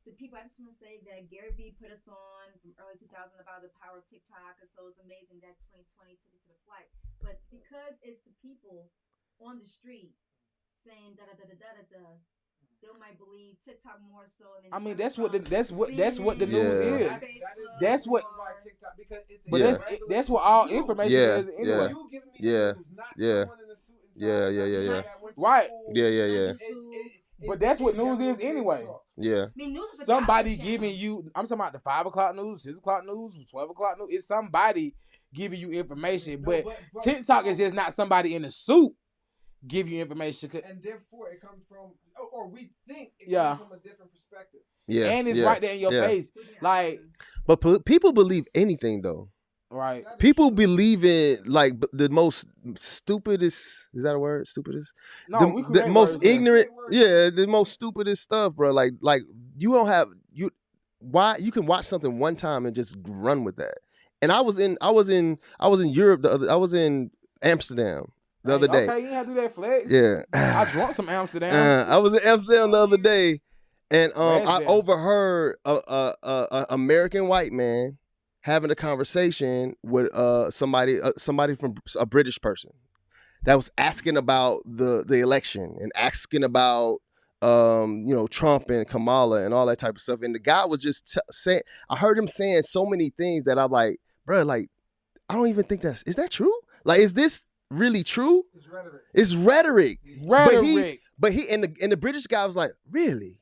the people, I just want to say that Gary Vee put us on from early 2000 about the power of TikTok, and so it's amazing that 2020 took it to the flight. But because it's the people on the street saying da da da da da da da, they might believe TikTok more so than. I mean, that's what the news is. That's what. TikTok because it's But that's what all information is anyway. You giving me the news, not someone in a suit and tie. Right. Yeah. But that's what news is anyway. Yeah. I mean, news is a Somebody gossip giving channel. you, I'm talking about the 5 o'clock news, 6 o'clock news, 12 o'clock news. It's somebody giving you information. But TikTok is just not somebody in a suit give you information. And therefore it comes from, or we think it Yeah. comes from a different perspective. Yeah. And it's right there in your face. Like, But people believe anything though. right. People believe in like the most stupidest. Is that a word? Stupidest. No, we The create most words, man. ignorant. Yeah, the most stupidest stuff, bro. Like you don't have you. Why you can watch something one time and just run with that. And I was in Europe. I was in Amsterdam the other day. Okay, you ain't have to do that flex. Yeah. I drunk some Amsterdam. I was in Amsterdam the other day, and I Raspberry. overheard a American white man having a conversation with somebody from a British person that was asking about the election and asking about Trump and Kamala and all that type of stuff. And the guy was just saying, I heard him saying so many things that I'm like, bro, like I don't even think is that true? Like, is this really true? It's rhetoric. But he and the British guy was like, really?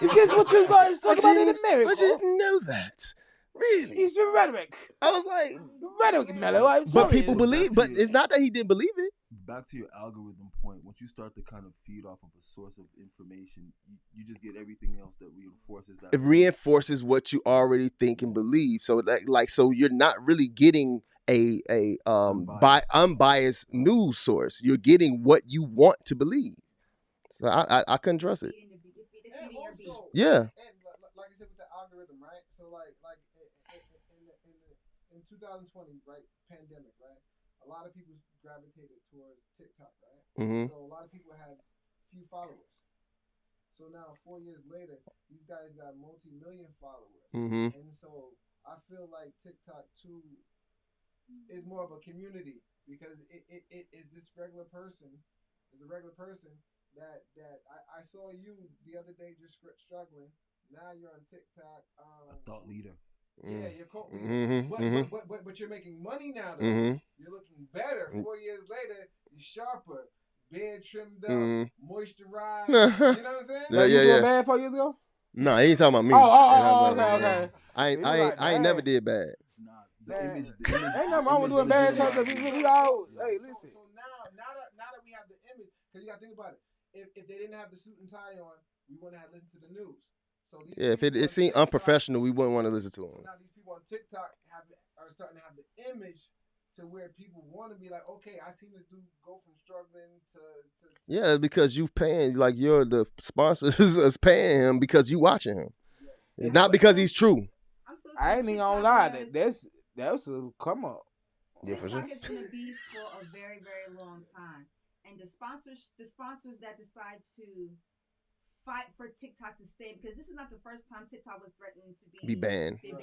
It's just what you guys talk about in America. I didn't know that. Really? It's your rhetoric. I was like, Rhetoric, Mello. I'm but sorry. people believe. But it's not that he didn't believe it. Back to your algorithm point, once you start to kind of feed off of a source of information, you just get everything else that reinforces that. It reinforces what you already think and believe. So so you're not really getting a unbiased news source. You're getting what you want to believe. So I couldn't trust it. Yeah. And like I said with the algorithm, right? So like in 2020, right, pandemic, right? A lot of people gravitated towards TikTok, right? Mm-hmm. So a lot of people had few followers. So now 4 years later, these guys got multi-million followers. Mm-hmm. And so I feel like TikTok too is more of a community because it is this regular person, is a regular person that I saw you the other day just struggling. Now you're on TikTok. A thought leader. Yeah, you're cool. Mm-hmm. But you're making money now though. Mm-hmm. You're looking better. 4 years later, you're sharper. Beard trimmed up, moisturized. You know what I'm saying? Yeah, you doing yeah. bad 4 years ago? No, he ain't talking about me. Okay. I ain't never did bad. Nah, the image. Ain't nothing wrong with doing bad stuff because we all. Hey, listen. So now that we have the image, because you got to think about it. If they didn't have the suit and tie on, we wouldn't have listened to the news. So these Yeah, if it seemed unprofessional, we wouldn't want to listen to him. So now these people on TikTok are starting to have the image to where people want to be like, okay, I seen this dude go from struggling to Yeah, because you paying, like you're the sponsors is paying him because you watching him, not because he's true. I ain't even gonna lie. That's a come up. Yeah, for sure. TikTok has been a beast for a very, very long time, and the sponsors that decide to fight for TikTok to stay, because this is not the first time TikTok was threatened to be banned. You know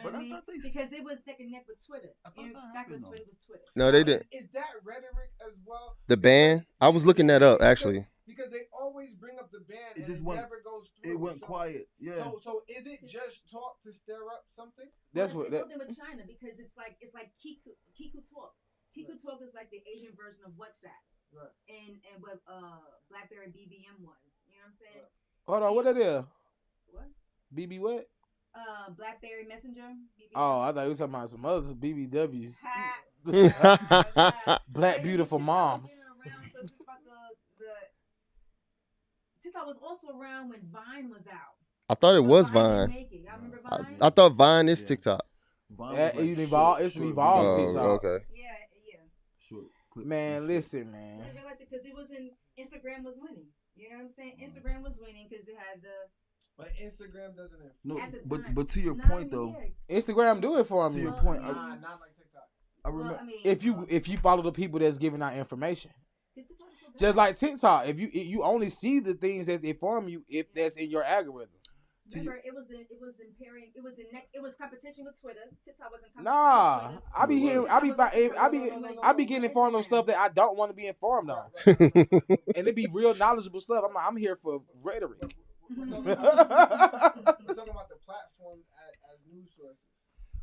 what I mean? Because it was neck and neck with Twitter. Back when Twitter was Twitter. No, they didn't. Is that rhetoric as well? The ban? I was looking that up actually. Because they always bring up the ban and just never goes through. It went quiet. Yeah. So is it just talk to stir up something? That's well, what. it's something with China, because it's like Kiku Talk. Kiku Talk is like the Asian version of WhatsApp. Right. And what BlackBerry BBM was. You know what I'm saying? Right. Hold on, what that is? What? BB what? BlackBerry Messenger. BBM. Oh, I thought you were talking about some others, BBWs. Ha. Black beautiful moms. So it's just about the TikTok was also around when Vine was out. I thought it was Vine. Vine. Y'all remember Vine? I thought Vine is TikTok. It's an evolved TikTok. Okay. Yeah. Short clip. Man, listen, man. Because it was in Instagram was winning. You know what I'm saying? Instagram was winning because it had the. But Instagram doesn't. No, At the time. but to your Not point even though. here. Instagram do it for To me. your point, Not like TikTok. I remember. If you follow the people that's giving out information. Just like TikTok, if you only see the things that inform you if that's in your algorithm. Remember, it was competition with Twitter. TikTok wasn't competition Nah, with Twitter. I be hearing, I be getting informed on stuff that I don't want to be informed on, and it be real knowledgeable stuff. I'm here for rhetoric. We're talking about the platform as news sources.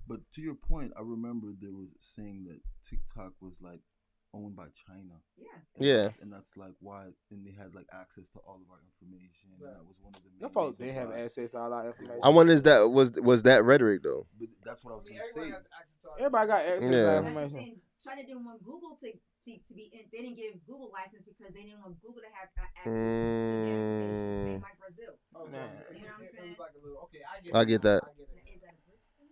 But to your point, I remember they were saying that TikTok was like owned by China. Yeah. And that's like why, and they had like access to all of our information. Right. And that was one of the main no folks didn't have access to all our information. I wonder is that was that rhetoric though? But that's what I was gonna say. Everybody got access to our information. And China didn't want Google to be in, they didn't give Google license because they didn't want Google to have access to their information. Same like Brazil. Oh, you know what I'm saying? Like a little, okay, I get that. Is that a good thing?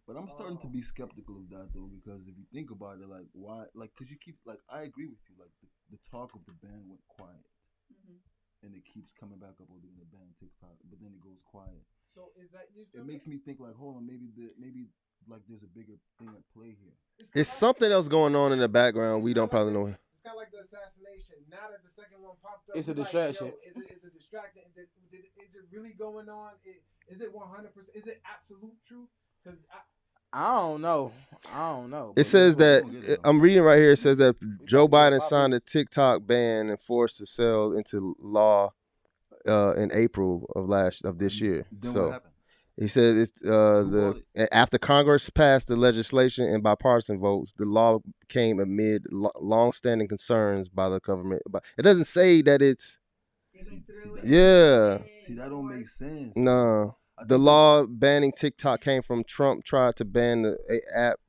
But I'm starting to be skeptical of that though, because if you think about it, like why, like, because you keep, like, I agree with you, like the talk of the ban went quiet, and it keeps coming back up. Oh, they're gonna ban TikTok, but then it goes quiet. So is that you? It makes me think like, hold on, maybe like there's a bigger thing at play here. It's something else going on in the background. We don't probably know. It's kind of like the assassination. Now that the second one popped up, it's a distraction. Like, is it a distraction? Is it really going on? Is it 100%? Is it absolute truth? Because I don't know. It says that I'm reading right here. It says that Joe Biden signed a TikTok ban and forced to sell into law in April of this year. Then so what happened? he said it's after Congress passed the legislation and bipartisan votes, the law came amid long-standing concerns by the government. But it doesn't say that it's See, that don't make sense. No. The law banning TikTok came from Trump tried to ban the app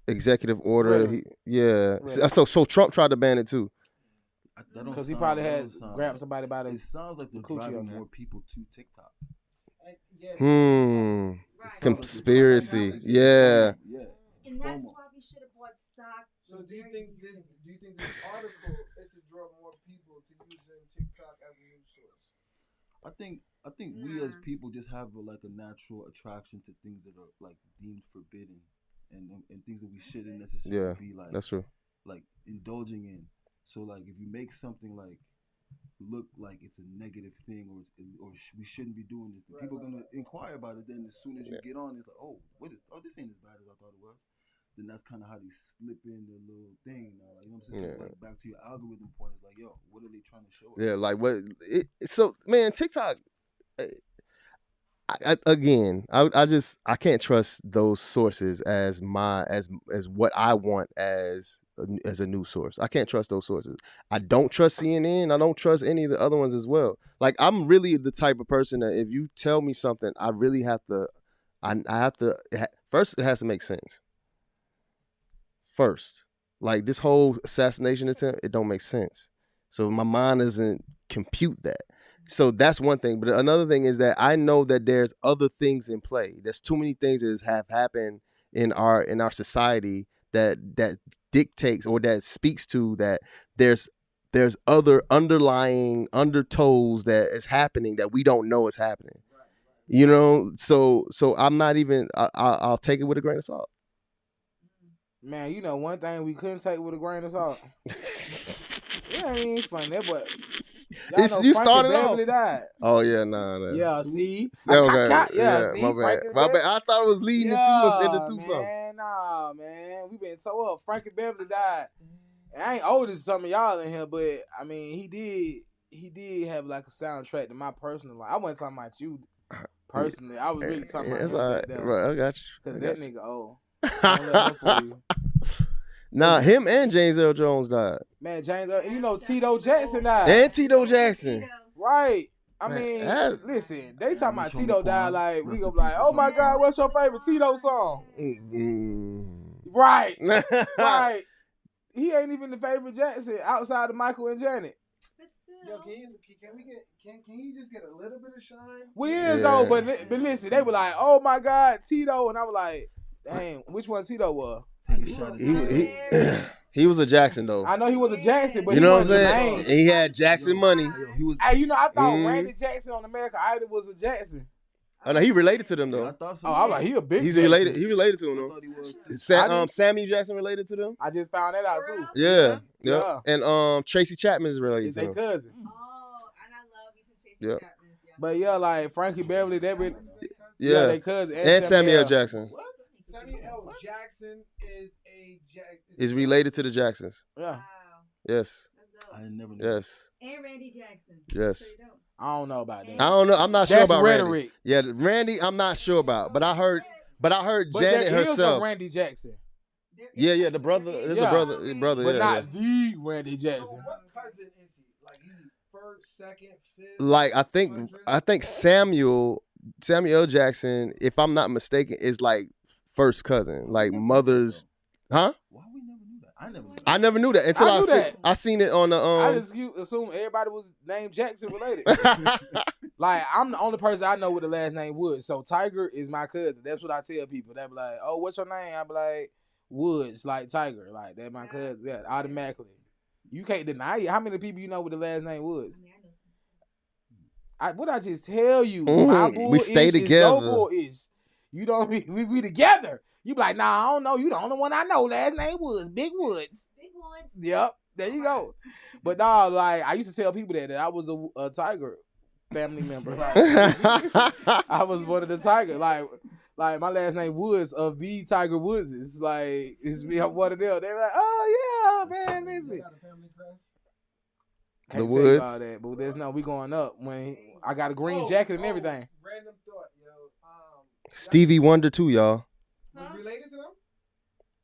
executive order. Really? Really? So Trump tried to ban it too. Because he probably had grabbed somebody by the. It sounds like they're driving more people to TikTok. Conspiracy. Yeah. And that's why we should have bought stock. So do you think this article is to draw more people to using TikTok as a news source? I think we as people just have like a natural attraction to things that are like deemed forbidden and things that we shouldn't necessarily be like. That's true. Like indulging in. So like if you make something like look like it's a negative thing or we shouldn't be doing this, then people are gonna inquire about it. Then as soon as you get on, it's like, this ain't as bad as I thought it was. Then that's kind of how they slip in their little thing. Like, you know what I'm saying? So like back to your algorithm point, it's like, yo, what are they trying to show us? Yeah, like what? So man, TikTok. I can't trust those sources as what I want as a news source. I can't trust those sources. I don't trust CNN. I don't trust any of the other ones as well. Like I'm really the type of person that if you tell me something, I really have to. First, it has to make sense. First, like this whole assassination attempt, it don't make sense. So my mind doesn't compute that. So that's one thing. But another thing is that I know that there's other things in play. There's too many things that have happened in our society that dictates or that speaks to that there's other underlying undertows that is happening that we don't know is happening. You know, so I'm not even. I'll take it with a grain of salt. Man, you know one thing we couldn't take with a grain of salt. Yeah, I mean, funny that boy. You started off. Died. Oh yeah, nah. Yeah, see. Okay. See. My bad. I thought it was leading into something. Nah, man. We been so up. Frankie Beverly died. And I ain't old as some of y'all in here, but I mean, he did have like a soundtrack to my personal life. I wasn't talking about you personally. I was really talking about him. Right, I got you. Because that nigga old. For you. Nah, him and James Earl Jones died. Man, James Earl, you know Tito Jackson died. And Tito Jackson. Right. I mean, listen, they talking about Tito died like, we gonna be like, oh my God, what's your favorite Tito song? Right. Right. He ain't even the favorite Jackson outside of Michael and Janet. Yo, can he just get a little bit of shine? We is though, but listen, they were like, oh my God, Tito, and I was like, dang, which one Tito was? Take a shot at he was a Jackson though. I know he was a Jackson, but you know what I'm saying? He had Jackson money. Hey, you know, I thought Randy Jackson on American Idol was a Jackson. Oh no, he related to them Yeah, I though. thought so. Oh, I'm like, he a big. He's Jackson. related. He related to I him though. thought he was too. Samuel Jackson related to them. I just found that out For too. real? Yeah, Yeah. And Tracy Chapman is related Is to they them. cousin. Oh, and I love you some Tracy Yeah. Chapman. Yeah. But yeah, like Frankie Beverly, they yeah, Yeah, they cousin. and Samuel Jackson What? Samuel L. Jackson is related to the Jacksons. Yeah. Wow. Yes, That's dope. I never knew. yes, And Randy Jackson. yes. Pretty dope. I don't know about that. I don't know. I'm not sure That's about rhetoric. Randy. Yeah, Randy, I'm not sure about. But I heard But Janet there is a herself. Randy Jackson, Yeah, the brother. There's Yeah. a brother. but Yeah, not the Randy Jackson. What cousin is he? Like he's first, second, fifth? like I think Samuel L. Jackson, if I'm not mistaken, is like first cousin, like mother's. Huh? Why we never knew that? I never knew that. I never knew that until I knew that. I seen it on the I just assumed everybody was named Jackson related. Like, I'm the only person I know with the last name Woods. So Tiger is my cousin. That's what I tell people. They be like, "Oh, what's your name?" I be like, "Woods," like Tiger. Like, that's my cousin. Yeah, automatically. You can't deny it. How many people you know with the last name Woods? I mean, I know some. What I just tell you, Mhm. my bull We stay is together. your bull is. You don't we together. You be like, nah, I don't know. You the only one I know. Last name Woods, Big Woods. Big ones. Yep, there you go. But nah, like I used to tell people that I was a Tiger family member. Like, I was one of the Tiger. Like my last name Woods of the Tiger Woods. It's like it's me. I'm one of them. They're like, oh yeah, man, They listen. got a family crest? Can't The tell you Woods. all that, but there's no. We going up when I got a green Oh, jacket and everything. Random thought, yo. Stevie Wonder too, y'all. Was Huh? related to them?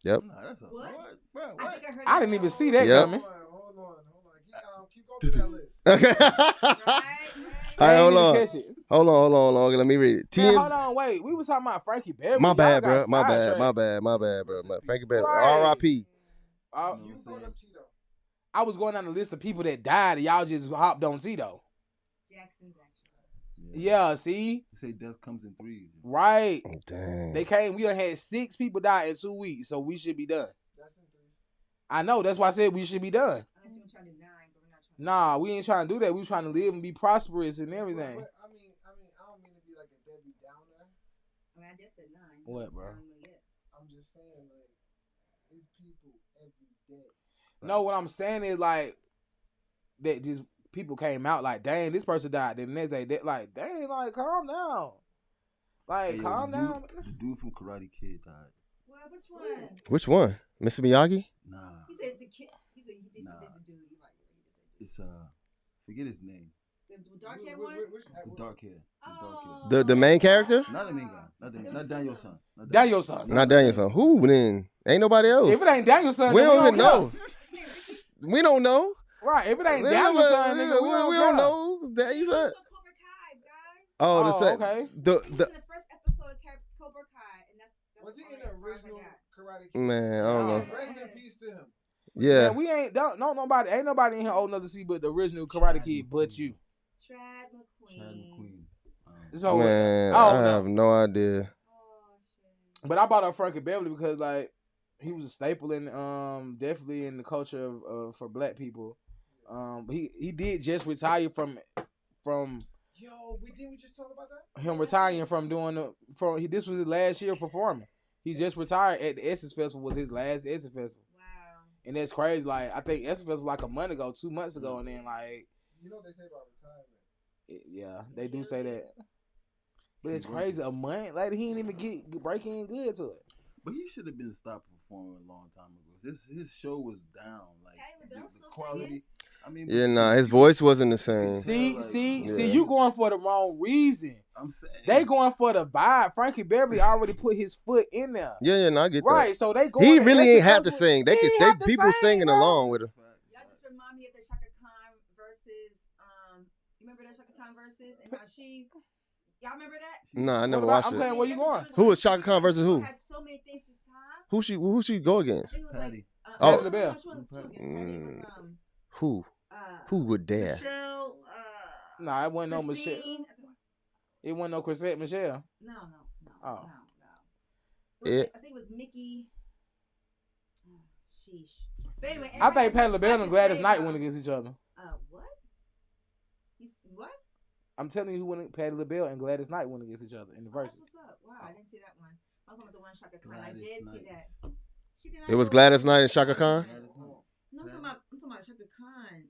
Yep. Nah, that's a What? what? Bro, I what? think I heard I that didn't even before. see that Yep. coming. Hold on. Keep going through that list. Okay. Right. All right, hold I on. ain't even catch it. Hold on. Okay, let me read it. Man, TMZ. hold on, wait. We was talking about Frankie Beverly. My Y'all bad, got bro. My bad, sidetracked. bro. Frankie Beverly. Right. R.I.P. Uh, You know what I'm You saying? brought up Tito. I was going down the list of people that died, and y'all just hopped on Tito. Jackson's actually. Yeah, see? They say death comes in threes. Right. Dang. They came, we done had 6 people die in 2 weeks, so we should be done. That's in three. I know, that's why I said we should be done. Unless you're trying to do 9, but we're not trying to. Nah, we ain't trying to do that. We trying to live and be prosperous and everything. But, I mean, I don't mean to be like a Debbie Downer. I mean, I just said 9. What, bro? I'm just saying, like, it's people every day. No, what I'm saying is like that just people came out like, dang, this person died. Then the next day, they like, dang, like, calm down. Like, Hey, yo, calm the down. Dude, the dude from Karate Kid died. Well, which one? Which one? Mr. Miyagi? Nah, He said the kid. He said Nah. there's a dude. You're right. He it's just forget his name. said the dark haired Which- one. which- The dark hair. The dark hair. Oh. The main character? Not the main guy. Not Daniel's son. Not Daniel's son. Not Danielson. Who then? Ain't nobody else. If it ain't Daniel's son, We then don't even know. Hey, We don't know. Right. If it ain't We Daniel's son, nigga, we don't don't know. know. Daniel's son. Cobra Kai, guys. Oh, the Oh, same. okay. He was in the first episode of Cobra Kai, and that's Was he all in as the far as I original got. Karate Kid? Man, I don't know. Rest in peace to him. Yeah. Man, we ain't nobody in here old enough to see but the original Karate Kid but you. Chad McQueen. Chad McQueen. So Man, I don't I know. have no idea. Oh shit. But I brought up Frankie Beverly because like he was a staple in definitely in the culture of for black people. He did just retire from Yo, we just talk about that? him retiring from doing this was his last year performing. He just retired at the Essence Festival was his last Essence Festival. Wow. And that's crazy. Like I think Essence Festival like a month ago, 2 months ago, and then like You know what they say about retirement. yeah, they do say that. But it's crazy. A month later, he didn't even get breaking good to it. But he should have been stopped performing a long time ago. His show was down. Like Hey, the LaBelle still quality. singing? I mean, Yeah, nah, his voice wasn't the same. See, like, see, yeah. see, you going for the wrong reason. I'm saying They going for the vibe. Frankie Beverly already put his foot in there. Yeah, no, I get Right, so they that. going He to really ain't Essence have to Festival. sing. They He could, ain't they have to people sing, singing bro. along with him. Y'all just remind me of the Shaka Khan versus you remember that Shaka Khan versus and how y'all remember that? Nah, I never What about- watched I'm it. saying, where you going? Who was Shaka Khan versus who? Had so many things to sign. Who she go against? Patty. Oh. Patty LaBelle. Who would dare? Michelle, Nah, it wasn't no Michelle. Christine. It wasn't no Chrisette Michelle. No. Oh. It was, Eh. I think it was Mickey. Oh, sheesh. But anyway, I think everybody Patty has LaBelle stuff and to Gladys say Knight about- went against each other. What? What? I'm telling you who went. Patti LaBelle and Gladys Knight went against each other in the Oh, that's verses. what's up. Wow, I didn't see that one. I'm talking about the one Shaka Khan. I Gladys did see Knight. that. She did not It was go Gladys against Knight and Shaka Khan. Khan? No, I'm talking about Shaka Khan.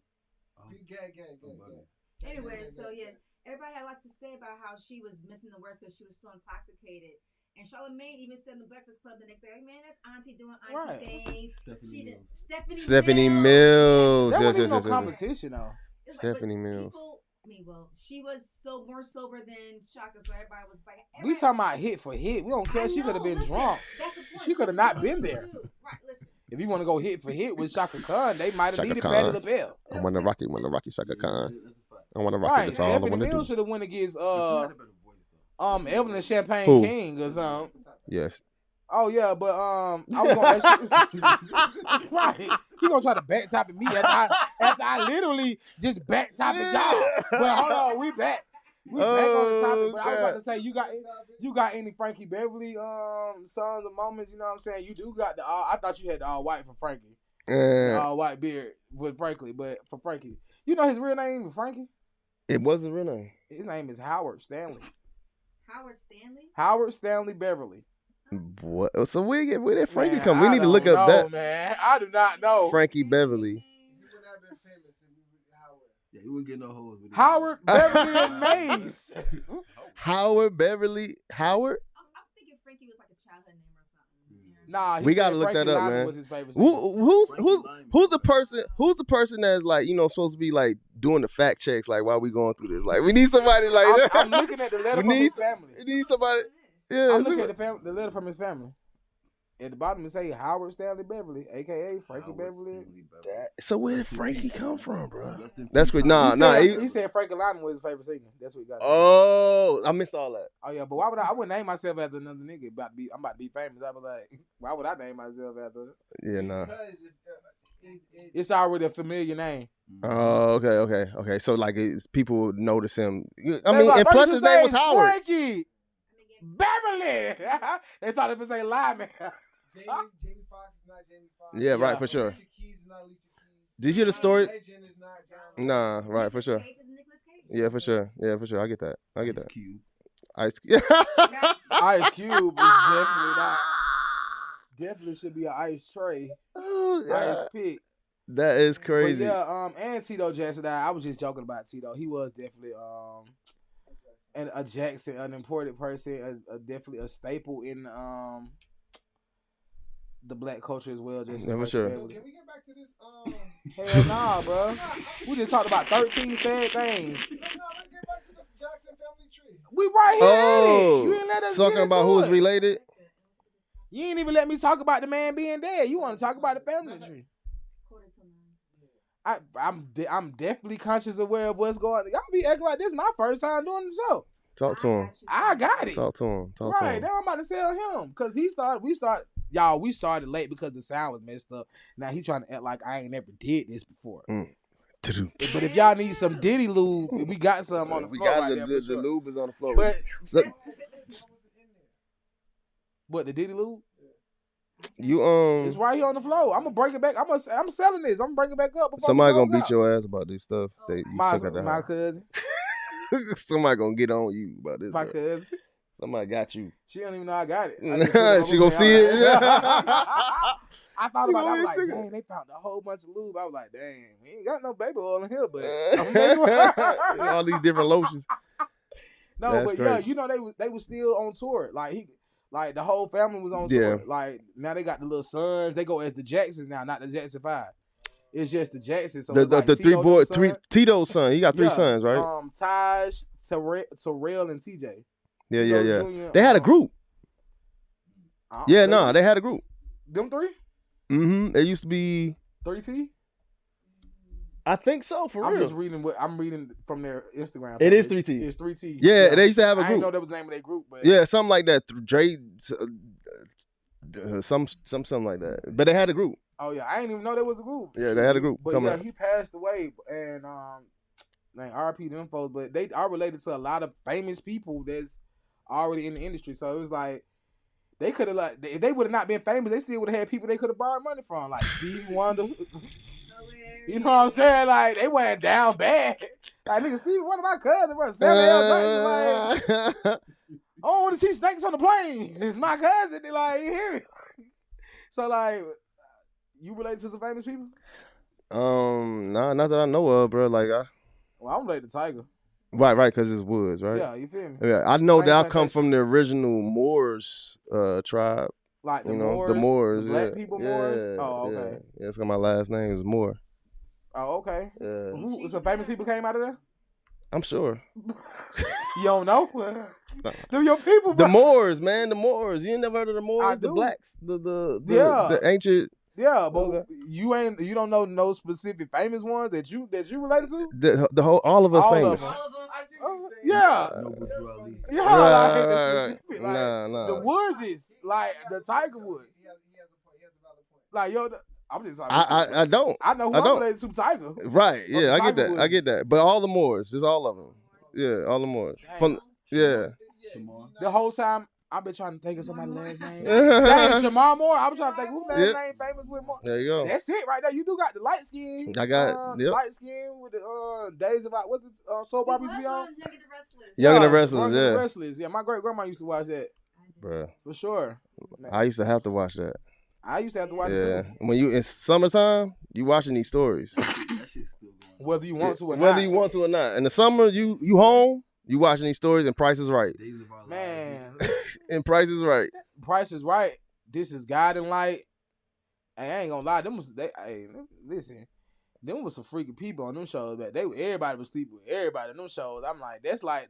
Anyway, so yeah, everybody had a lot to say about how she was missing the words because she was so intoxicated. And Charlamagne even said in the Breakfast Club the next day, like, man, that's Auntie doing Auntie things. Stephanie Mills. That Yes, wasn't yes, no yes, yes. competition though. It's Stephanie but Mills. People, I mean, well, she was more sober than Shaka, so everybody was like, We talking about hit for hit. We don't care. She could have been drunk. That's the point. She could have not been there. Right, listen. If you want to go hit for hit with Shaka Khan, they might have Shaka needed Khan. Patti LaBelle. I want to Rocky Shaka Khan. That's a fact. I want to Rocky. Right, That's all I Stephanie want to Mills do. should have went against But she had a better voice though. Evelyn Champagne Who? King or something. Yes. Oh yeah, but I was gonna ask you. Right, you gonna try to back topic me after I literally just back topic y'all. But hold on, we back. We back on the topic. But I was about to say you got any Frankie Beverly songs or moments? You know what I'm saying? You do got the I thought you had the all white for Frankie, the all white beard with Frankie, but for Frankie, you know his real name is Frankie. It wasn't real name. His name is Howard Stanley. Howard Stanley? Howard Stanley Beverly. What? So where did Frankie Man, come? We I need to look don't up know, that Man, I do not know. Frankie Beverly. You would have been famous if you were Howard. Yeah, you wouldn't get no hoes with it. Howard Beverly and Mays. Howard Beverly Howard. I'm thinking Frankie was like a childhood name or something. Nah, he We said gotta look Frankie that up, Lyman man. was his favorite singer. Who's the person that's like supposed to be like doing the fact checks like while we going through this? Like we need somebody like I'm looking at the letter from his family. We need somebody. Yeah, I'm looking at the letter from his family. At the bottom it say Howard Stanley Beverly, aka Frankie Beverly. So where did Frankie come from, bro? Rest in That's peace. great. He said Frankie Lyman was his favorite singer. That's what he got. Oh, I missed all that. Oh yeah, but why would I wouldn't name myself after another nigga. I'm about to be famous. I was like, why would I name myself after? Yeah, nah. Because It's already a familiar name. Oh, okay. So like, people notice him. I They mean, like, and why plus you his say name was Howard. Frankie Beverly. They thought if it say Lyman. Jamie Foxx is not Jamie Foxx. Yeah, right, Yeah. for sure. Alicia Keys is not Alicia Keys. Did you hear the story? Legend is not John. Nah, right, for sure. Cage is Nicolas Cage. Yeah, for sure. I get that. Ice Cube. Ice. Ice Cube is definitely not. Definitely should be an ice tray. Oh, Ice God. pick. That is crazy. But yeah, and Tito Jackson. I was just joking about Tito. He was definitely a Jackson, an important person, definitely a staple in the black culture as well. Just Yeah, for like sure. Beverly. Can we get back to this? Hell nah, bro. We just talked about 13 sad things. No, let's get back to the Jackson family tree. We right here at it. You ain't let us talking get about into who's it. related. You ain't even let me talk about the man being dead. You want to talk about the family tree? Quarter to 9. I'm definitely conscious aware of what's going on. Y'all be acting like this my first time doing the show. Talk to him. I got it. Talk to him. Right, now I'm about to tell him because we started late because the sound was messed up. Now he trying to act like I ain't never did this before. But if y'all need some Diddy lube, we got some on the We floor got right the there for sure. lube is on the floor. But So, what the Diddy lube? you It's right here on the floor. I'm gonna break it back. I'm selling this. I'm gonna bring it back up. before somebody we gonna close beat out. your ass about this stuff that you My took out the my house. cousin, Somebody gonna get on you about this. my bro. cousin. Somebody got you. She don't even know I got it. I just put it on She my gonna phone. see it. I thought She about it. gonna I was like, take it. dang, they found a whole bunch of lube. I was like, dang, we ain't got no baby oil in here, but All these different lotions. no, That's but yeah, crazy. you know they was still on tour. Like the whole family was on Yeah. tour. Like now they got the little sons. They go as the Jacksons now, not the Jackson 5. It's just the Jacksons. So The it's like three Tito boys, them son. Tito's son. He got three Yeah. sons, right? Taj, Terrell, and TJ. Yeah. Tito Jr., They had a group. Yeah, no, they had a group. Them three? It used to be. 3T? I think so, for I'm real. just reading what I'm reading from their Instagram. It is page. 3T. It's 3T. Yeah, they used to have a I didn't know group. that was the name of their group, but Yeah, something like that. Dre, something like that. But they had a group. oh yeah, I didn't even know there was a group. Yeah, they had a group. But Come yeah, on. he passed away, and like RP them folks, but they are related to a lot of famous people that's already in the industry. So it was like they could have like if they would have not been famous, they still would have had people they could have borrowed money from, like Stevie Wonder. You know what I'm saying? Like they went down bad. Like nigga, Steve, one of my cousins, bro. Samuel Jackson, like, I don't want to teach snakes on the plane. It's my cousin. They like, you hear me? So like, you related to some famous people? Nah, not that I know of, bro. Like Well, I'm related to Tiger. right, because it's woods, right? Yeah, you feel me? Yeah, I know Same that I plantation. come from the original Moors tribe. Like the You know, Moors, the Moors, the black yeah. people Yeah, Moors. Oh, okay. Yeah, it's got my last name is Moore. Oh, okay. Yeah. Who? Some famous people came out of there? I'm sure. You don't know? Them your people, bro. The Moors, man, the Moors. You ain't never heard of the Moors? I The do. blacks, the Yeah. ancient. Yeah, but Okay. you don't know no specific famous ones that you related to? The whole all of us All of famous. them. All of them. I see what you're saying. Yeah. Noble Drew Ali. Yeah, Right, like the right, specific, like nah. the Woods is like the Tiger Woods. He has a point. He has a valid point. Like yo, I'm just like I don't. I know who I I'm don't. related to, Tiger. Right, But yeah, the I get Tiger that. I get Woods. that. But all the Moors, just all of them. Yeah, all the Moors. Damn. From yeah. Shamar. The whole time I've been trying to think of somebody's last name. Yeah. Dang, Shamar Moore. I was trying to think who last Yeah. name famous with Moore. There you go. That's it right there. You do got the light skin. I got yep. light skin with the days about what's the soap opera used to be on? Young and the Restless. Young and the Yeah, Restless, Young and yeah. the Restless. Yeah, my great grandma used to watch that Bruh. for sure. I used to have to watch that. I used to have to watch Yeah. it too. When you in summertime, you watching these stories. That shit's still going on. Whether you want to or Whether not. you want to or not. In the summer, you home, you watching these stories and Price is Right. Days of our lives. Man, And Price is Right. Price is Right. This is Guiding Light. Hey, I ain't gonna lie. Listen. Them was some freaky people on them shows. But everybody was sleeping with everybody on them shows. I'm like, that's like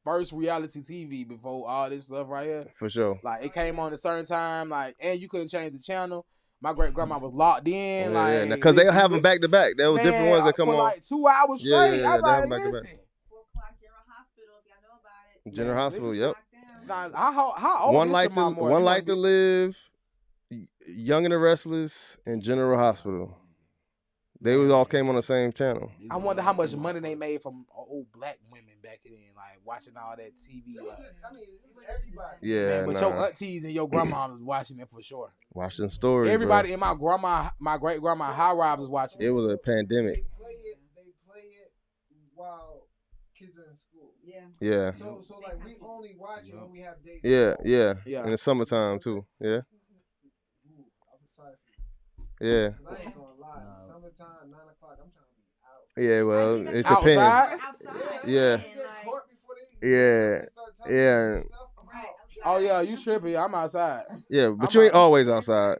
first reality TV before all this stuff right here. For sure. Like it came on a certain time, like, and you couldn't change the channel. My great grandma was locked in, like because they'll listen, have them back to back. There was different ones that come for on. like 2 hours straight. Yeah, yeah, I'm they have like, them back to back. listen. 4 o'clock General Hospital, if y'all know about it. General Man, Hospital, this yep. Nah, how old One is Life to Shamar Moore? One You Life to gonna Live, Young and the Restless, and General Hospital. They was all came on the same channel. I wonder how much money they made from old black women back then, like watching all that TV. Like, I mean, everybody. Yeah, man, but your aunties and your grandma was watching it for sure. watch them stories. Everybody in my great grandma high rise was watching It was a pandemic. They play it while kids are in school. Yeah. Yeah, So like we only watch it when we have days. yeah, yeah. Yeah. In the summertime too. Yeah, Ooh, I'm excited for you. yeah, And I ain't gonna lie. Summertime, 9 o'clock, I'm trying to be out. yeah. Well, it Outside? depends. Outside. Yeah. And, like, Yeah, yeah. right, outside. Oh yeah, you tripping? I'm outside. Yeah, but I'm you ain't out. always outside.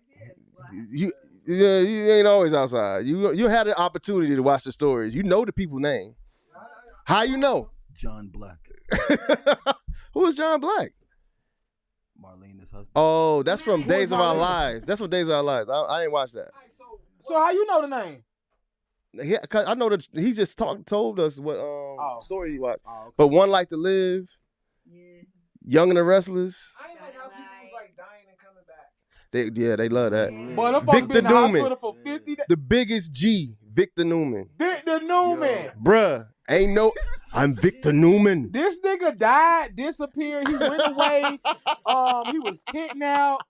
You ain't always outside. You had the opportunity to watch the stories. You know the people name. How you know? John Black. Who is John Black? Marlene's husband. Oh, that's from Who Days is of Our Marlene? Lives. That's from Days of Our Lives. I didn't watch that. So how you know the name? Cause I know that he just told us what story he watched. Oh, okay. But One Life to Live, Yeah. Young and the Restless. I ain't like how people was like dying and coming back. They love that. Boy, them folks Victor been in the Newman. hospital for 50 days. The biggest G, Victor Newman. Victor Newman. Bruh, ain't no. I'm Victor Newman. This nigga died, disappeared. He went away. He was kidnapped.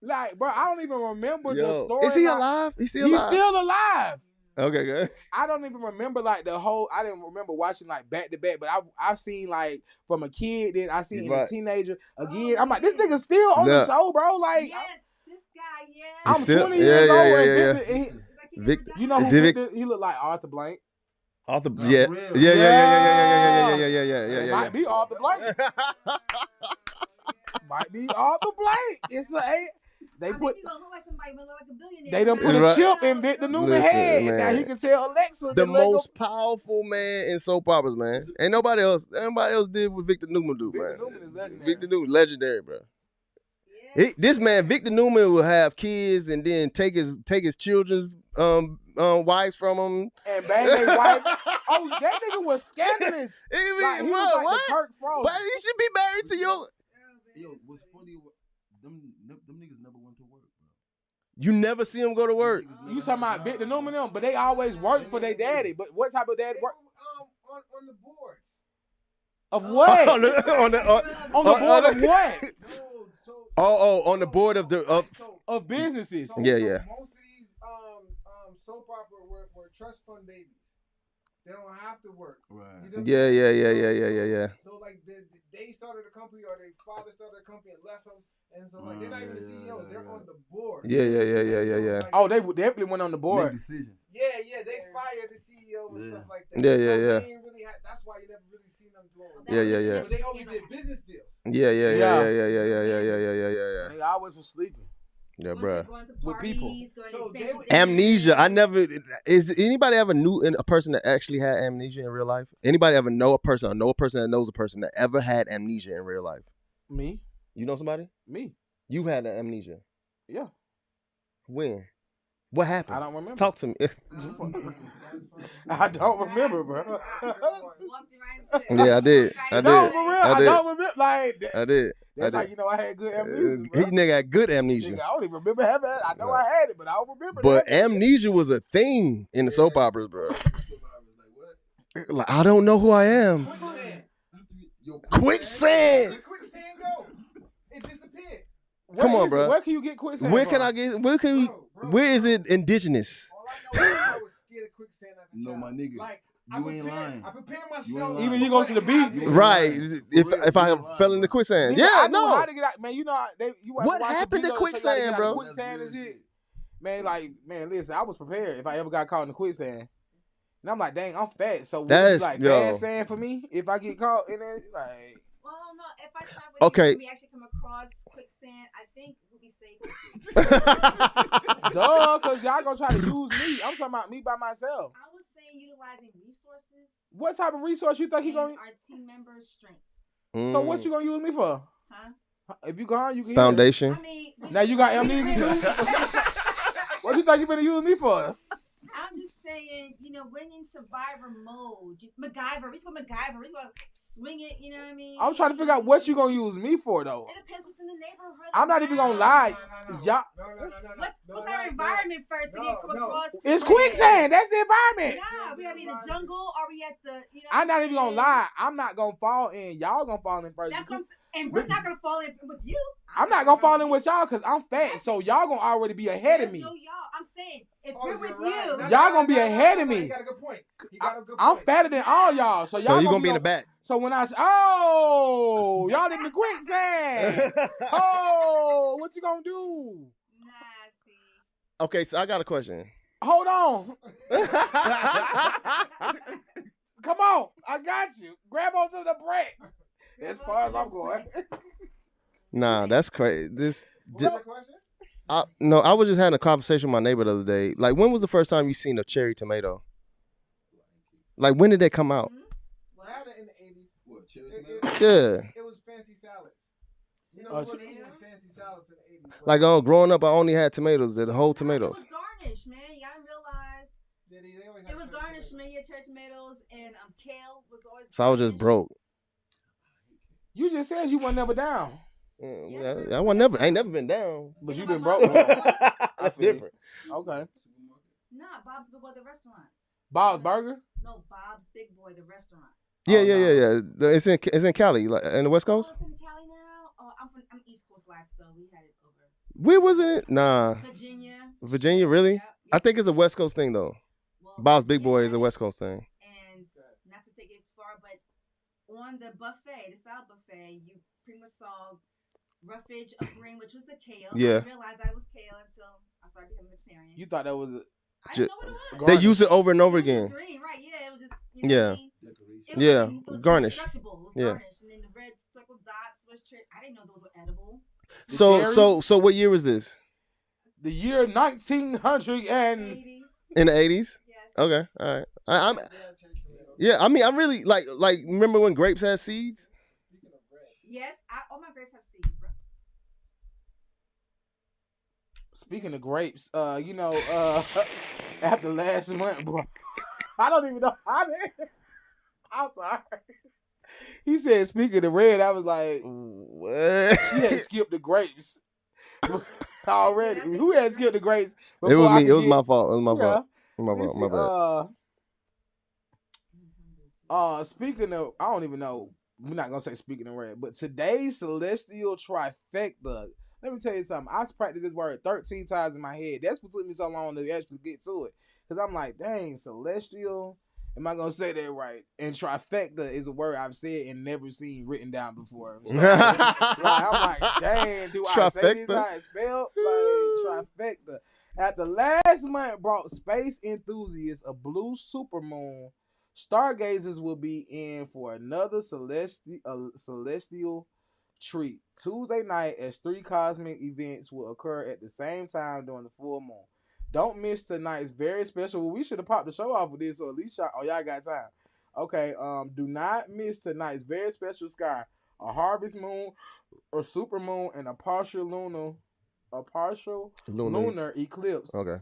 Like, bro, I don't even remember the Yo, story. is he like, alive? He's still He's alive. still alive. Okay, good. I don't even remember like the whole. I didn't remember watching like back to back, but I've seen like from a kid, then I seen Right. a teenager again. I'm like, this nigga still on Yeah. the show, bro. Like, Yes, this guy, yeah. I'm He's still- 20 years yeah, old. yeah, and yeah, Victor- and he- It's like he Vic- never died. you know who Vic- Victor? He looked like Arthur Blank. Arthur, Not yeah, real. yeah. Might be Arthur Blank. Might be Arthur Blank. It's a they I mean, put he gonna look like somebody but look like a billionaire. they done put a Right. chip in Victor Newman's Listen, head. man. Now he can tell Alexa The to let go. most powerful man in soap operas, man. Ain't nobody else did what Victor Newman do, Victor man. Newman is legendary. Victor Newman, legendary, bro. Yes. This man, Victor Newman, will have kids and then take his children's wives from him. And bang their wife. Oh, that nigga was scandalous. Like, he Bro, was like what? the Kirk Frost. But you should be married to your. Yo, what's funny? Them niggas never went to work, bro. You never see him go to work. You talking about Victor Newman them, but they always work for their daddy. But what type of daddy work? On the boards. Of what? on the On the board of what? on the board of the Of businesses. Yeah, yeah. Most of these soap opera were trust fund babies. they don't have to work. Right. You know what I'm Yeah. saying? So like they started a company or their father started a company and left them, and so like they're not even the CEO, they're on the board. Yeah. Oh, they definitely went on the board. Make decisions. Yeah, they fired the CEO and stuff like that. Yeah. They ain't really that's why you never really seen them doing. Yeah. But they only did business deals. Yeah. They always was sleeping. Yeah, bro. With people. Amnesia. I never. Is anybody ever knew a person that actually had amnesia in real life? Anybody ever know a person or know a person that knows a person that ever had amnesia in real life? Me. You know somebody? Me. You had amnesia. Yeah. When? What happened? I don't remember. Talk to me. I don't remember, bro. Yeah, I did. I don't remember. Like I did. That's how you know I had good amnesia. He nigga had good amnesia. Nigga, I don't even remember having it. I know I had it, but I don't remember. But that. amnesia was a thing in the soap operas, bro. Like, I don't know who I am. Quicksand. Where quicksand go? It disappeared. Come on, bro. Where can you get quicksand? Where can I get? Where can we? Where is it indigenous? All I know is I was scared of quicksand as a No, child. my nigga. Like, You ain't lying. I prepared You ain't myself. lying. Even you go to the beach. Right. If I You ain't fell lying, into bro. quicksand. Nigga, Yeah, I know no. how to get out, man. You know you What happened to quicksand, bro? Quicksand and shit. Man, like, man, listen, I was prepared if I ever got caught in the quicksand. And I'm like, dang, I'm fat. So would it be like bad sand for me if I get caught in it? Like, Well, no, if I travel Okay. we actually come across quicksand, I think we'll be safe. duh, because y'all gonna try to use me. I'm talking about me by myself. I was saying utilizing resources. What type of resource you think he and gonna? our team members' strengths. So what you gonna use me for? Huh? If you gone, you can. Foundation. I mean, Now you got amnesia too. What you think you gonna use me for? I'm just saying, when in survivor mode, MacGyver, he's going MacGyver, he's going to swing it, you know what I mean? I'm trying to figure out what you gonna use me for though. It depends what's in the neighborhood. I'm not even gonna lie. Y'all, What's our environment first to get come across? it's quicksand. That's the environment. Nah, we gotta be in the jungle, or we at the, I'm not even gonna lie. I'm not gonna fall in. Y'all gonna fall in first. That's what I'm saying. And we're not gonna fall in with you. I'm not gonna fall in with y'all because I'm fat. So y'all gonna already be ahead of me. No, y'all. I'm saying if we're with you, y'all gonna be ahead of me. You got a good point. I'm fatter than all y'all. So y'all So you gonna be in the back. So when I say, y'all in the quicksand. Oh, what you gonna do? nah, see. Okay, so I got a question. Hold on. Come on. I got you. Grab onto the bricks. As far as I'm going. Nah, that's crazy. What's the question? No, I was just having a conversation with my neighbor the other day. Like, when was the first time you seen a cherry tomato? Like, when did they come out? I had it in the 80s. What, cherry Yeah. It was fancy salads. You know, Oh, what fancy salads in the 80s. Like, growing up, I only had tomatoes. The whole tomatoes. It was garnish, man. Y'all realize They always it was garnish, man. Yeah, cherry tomatoes and kale was always. So I was just broke. You just said you were never down. Yeah, I ain't never been down. But you been broke. That's different. Okay. Nah, Bob's Big Boy, the restaurant. Bob's Burger? No, Bob's Big Boy, the restaurant. Yeah. It's in Cali, like in the West Coast. Oh, it's in Cali now. Oh, I'm East Coast life, so we had it over. Where was it? Nah. Virginia, really? Yep. I think it's a West Coast thing though. Well, Bob's Big Boy Virginia is a West Coast thing. And not to take it far, but on the buffet, the salad buffet, you pretty much saw roughage of green, which was the kale. Yeah. I realized I was kale until I started becoming vegetarian. You thought that was a... I didn't know what it was. They use it over and over It was again. just green, right? Yeah, it was just what I mean? Decoration. It was garnish. constructible. It was Yeah. garnish, and then the red circle dots was I didn't know those were edible. So what year was this? The year 1900 and... 80s. In the 80s? Yes. Okay, all right. I mean, I really like. Remember when grapes had seeds? Yes, all my grapes have seeds, bro. Speaking of grapes, after last month, bro, I don't even know how to... I'm sorry. He said, speaking of red, I was like, What? she had skipped the grapes already. Yeah, Who had skipped the grapes? It was me. It was my fault. It was my Yeah. fault. My fault. My bad. Speaking of, I don't even know. We're not gonna say speaking of red, but today's celestial trifecta. Let me tell you something. I practiced this word 13 times in my head. That's what took me so long to actually get to it. Because I'm like, dang, celestial. Am I gonna say that right? And trifecta is a word I've said and never seen written down before. So, I'm like, dang, do I say this how it's spelled? Like trifecta. At the last month brought space enthusiasts a blue supermoon. Stargazers will be in for another celestial treat. Tuesday night, as 3 cosmic events will occur at the same time during the full moon. Don't miss tonight's very special. Well, we should have popped the show off with this, or at least y'all got time. Okay, do not miss tonight's very special sky. A harvest moon, a super moon, and a partial lunar eclipse. Okay.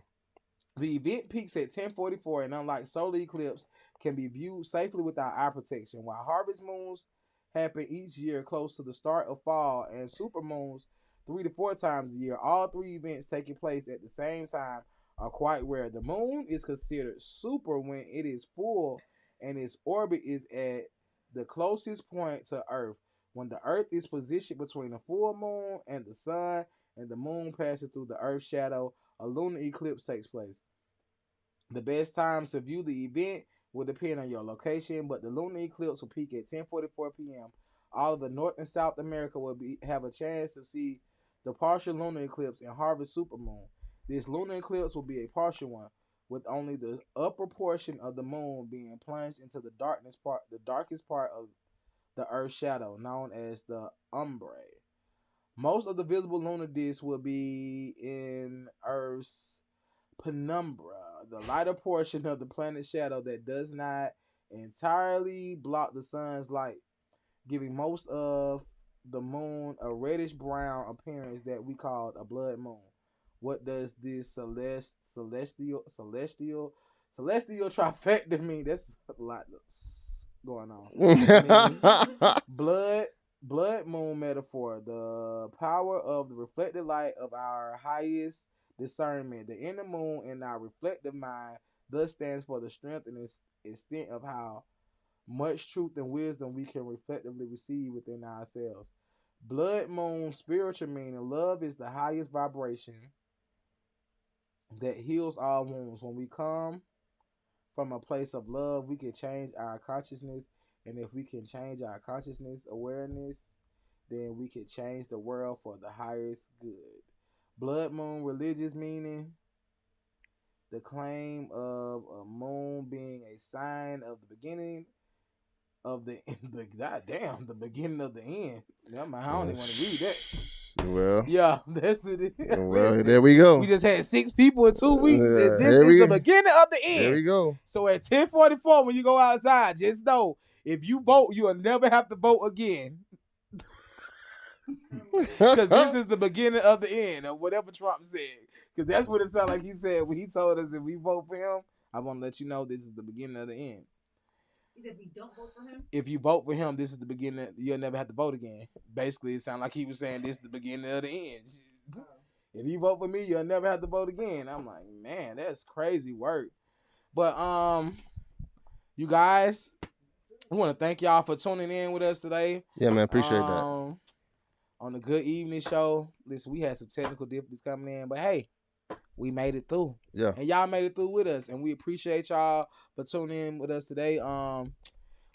The event peaks at 10:44, and unlike solar eclipse, can be viewed safely without eye protection. While harvest moons happen each year close to the start of fall, and super moons 3 to 4 times a year, all 3 events taking place at the same time are quite rare. The moon is considered super when it is full and its orbit is at the closest point to Earth. When the Earth is positioned between the full moon and the sun, and the moon passes through the Earth's shadow, a lunar eclipse takes place. The best times to view the event will depend on your location, but the lunar eclipse will peak at 10:44 p.m. All of the North and South America will have a chance to see the partial lunar eclipse and harvest supermoon. This lunar eclipse will be a partial one, with only the upper portion of the moon being plunged into the darkest part of the Earth's shadow, known as the umbre. Most of the visible lunar disk will be in Earth's penumbra, the lighter portion of the planet's shadow that does not entirely block the sun's light, giving most of the moon a reddish-brown appearance that we call a blood moon. What does this celestial trifecta mean? That's a lot going on. Blood moon metaphor, the power of the reflected light of our highest discernment. The inner moon in our reflective mind thus stands for the strength and extent of how much truth and wisdom we can reflectively receive within ourselves. Blood moon spiritual meaning. Love is the highest vibration that heals all wounds. When we come from a place of love, we can change our consciousness. And if we can change our consciousness awareness, then we can change the world for the highest good. Blood moon religious meaning. The claim of a moon being a sign of the beginning of the beginning of the end. I don't even want to read that. Well, yeah, that's it. Well, there we go. We just had 6 people in 2 weeks. And this is the beginning of the end. There we go. So at 10:44, when you go outside, just know if you vote, you'll never have to vote again. Because this is the beginning of the end of whatever Trump said. Because that's what it sounded like he said when he told us if we vote for him, I want to let you know this is the beginning of the end. He said if we don't vote for him? If you vote for him, this is the beginning. You'll never have to vote again. Basically, it sounded like he was saying this is the beginning of the end. If you vote for me, you'll never have to vote again. I'm like, man, that's crazy work. But you guys, I want to thank y'all for tuning in with us today. Yeah, man, appreciate that. On the Good Evening Show. Listen, we had some technical difficulties coming in, but hey, we made it through. Yeah. And y'all made it through with us, and we appreciate y'all for tuning in with us today.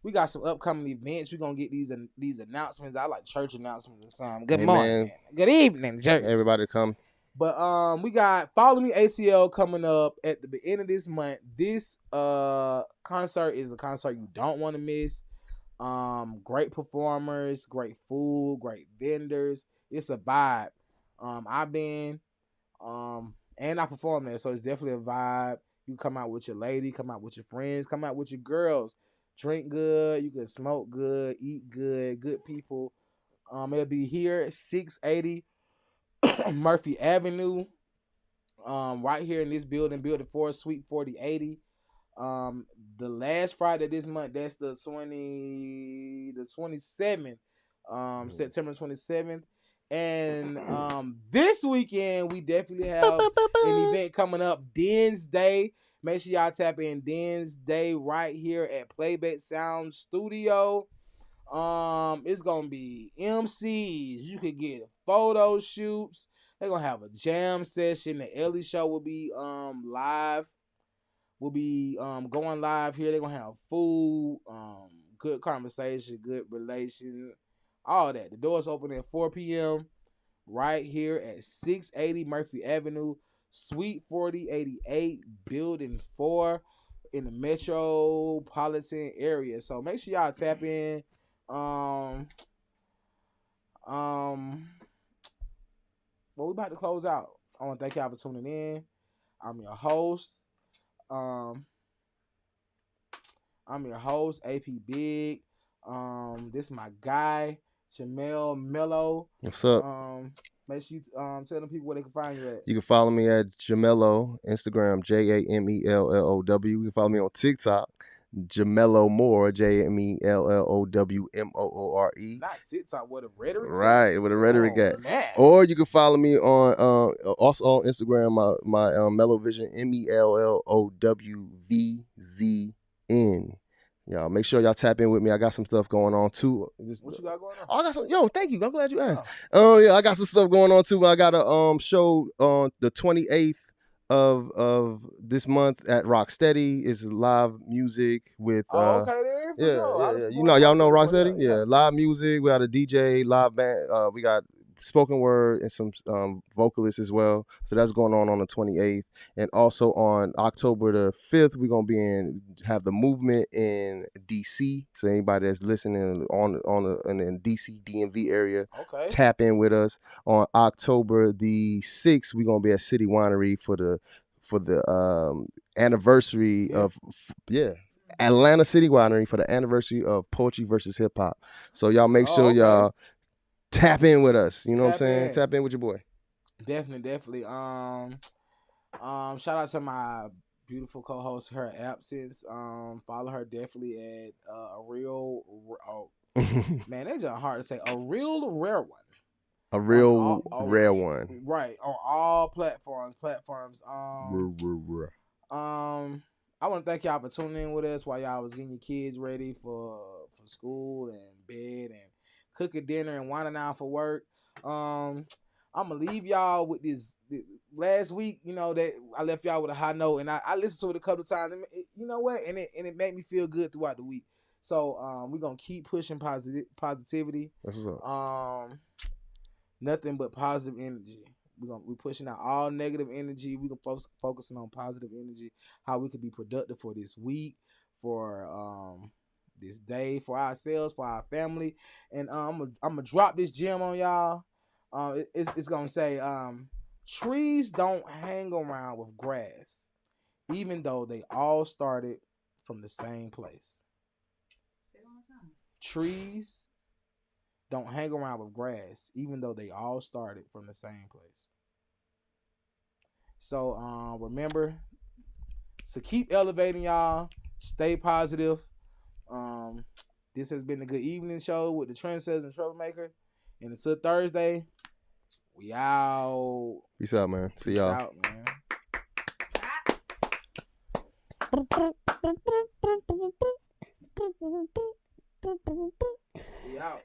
We got some upcoming events. We're gonna get these announcements. I like church announcements or something. Good morning. Good evening, church. Everybody come. But we got Follow Me ATL coming up at the end of this month. This concert is a concert you don't want to miss. Great performers, great food, great vendors. It's a vibe. I've been and I perform there, so it's definitely a vibe. You come out with your lady, come out with your friends, come out with your girls. Drink good, you can smoke good, eat good, good people. It'll be here at 680 Murphy Avenue. Right here in this building 4, Suite 4080. The last Friday this month, that's the 27th, September 27th. And this weekend we definitely have an event coming up, Den's Day. Make sure y'all tap in Den's Day right here at Playback Sound Studio. It's gonna be MCs. You could get photo shoots. They're gonna have a jam session. The Ellie Show will be live will be going live here. They're gonna have food, good conversation, good relation, all that. The doors open at 4 p.m. right here at 680 Murphy Avenue, Suite 4088, Building 4 in the metropolitan area. So make sure y'all tap in. Well, we about to close out. I want to thank y'all for tuning in. I'm your host. AP Big. This is my guy, Jamel Mello. What's up? Make sure you tell them people where they can find you at. You can follow me at Jamello, Instagram, JAMELLOW. You can follow me on TikTok, Jamello Moore, JAMELLOWMOORE. Not TikTok, what a rhetoric. Right, with a rhetoric at. Man. Or you can follow me on also on Instagram, my Mellow Vision, MELLOWVZN. Y'all make sure y'all tap in with me. I got some stuff going on too. What you got going on? Oh, I got some. Yo, thank you. I'm glad you asked. Yeah, I got some stuff going on too. I got a show on the 28th of this month at Rocksteady. It's live music with okay then. Yeah. You know, y'all know Rocksteady? Yeah, live music. We got a DJ, live band. We got spoken word and some vocalists as well. So that's going on the 28th. And also on October the 5th, we're gonna have the movement in DC. So anybody that's listening in the DC DMV area, tap in with us. On October the 6th, we're gonna be at City Winery for the anniversary of Atlanta City Winery for the anniversary of Poetry versus Hip Hop. So y'all make sure y'all tap in with us. You know what I'm saying? Tap in with your boy. Definitely. Shout out to my beautiful co-host, her absence. Follow her definitely at a real man, that's just hard to say. A real rare one. A real rare one. Right. On all platforms. I want to thank y'all for tuning in with us while y'all was getting your kids ready for school and bed and cooking dinner and winding down for work. I'm gonna leave y'all with this last week. You know that I left y'all with a high note, and I listened to it a couple of times. And you know what? And it made me feel good throughout the week. So we're gonna keep pushing positivity. That's what's up. Nothing but positive energy. We're pushing out all negative energy. We're gonna focusing on positive energy. How we could be productive for this week, for this day, for ourselves, for our family. And I'm gonna drop this gem on y'all. It's gonna say, trees don't hang around with grass, even though they all started from the same place. Say it one more time. Trees don't hang around with grass, even though they all started from the same place. So remember to keep elevating, y'all. Stay positive. This has been a good evening show with the Trendsetters and Troublemakers. And until Thursday, we out. Peace out, man. See y'all. Peace out, man. We out.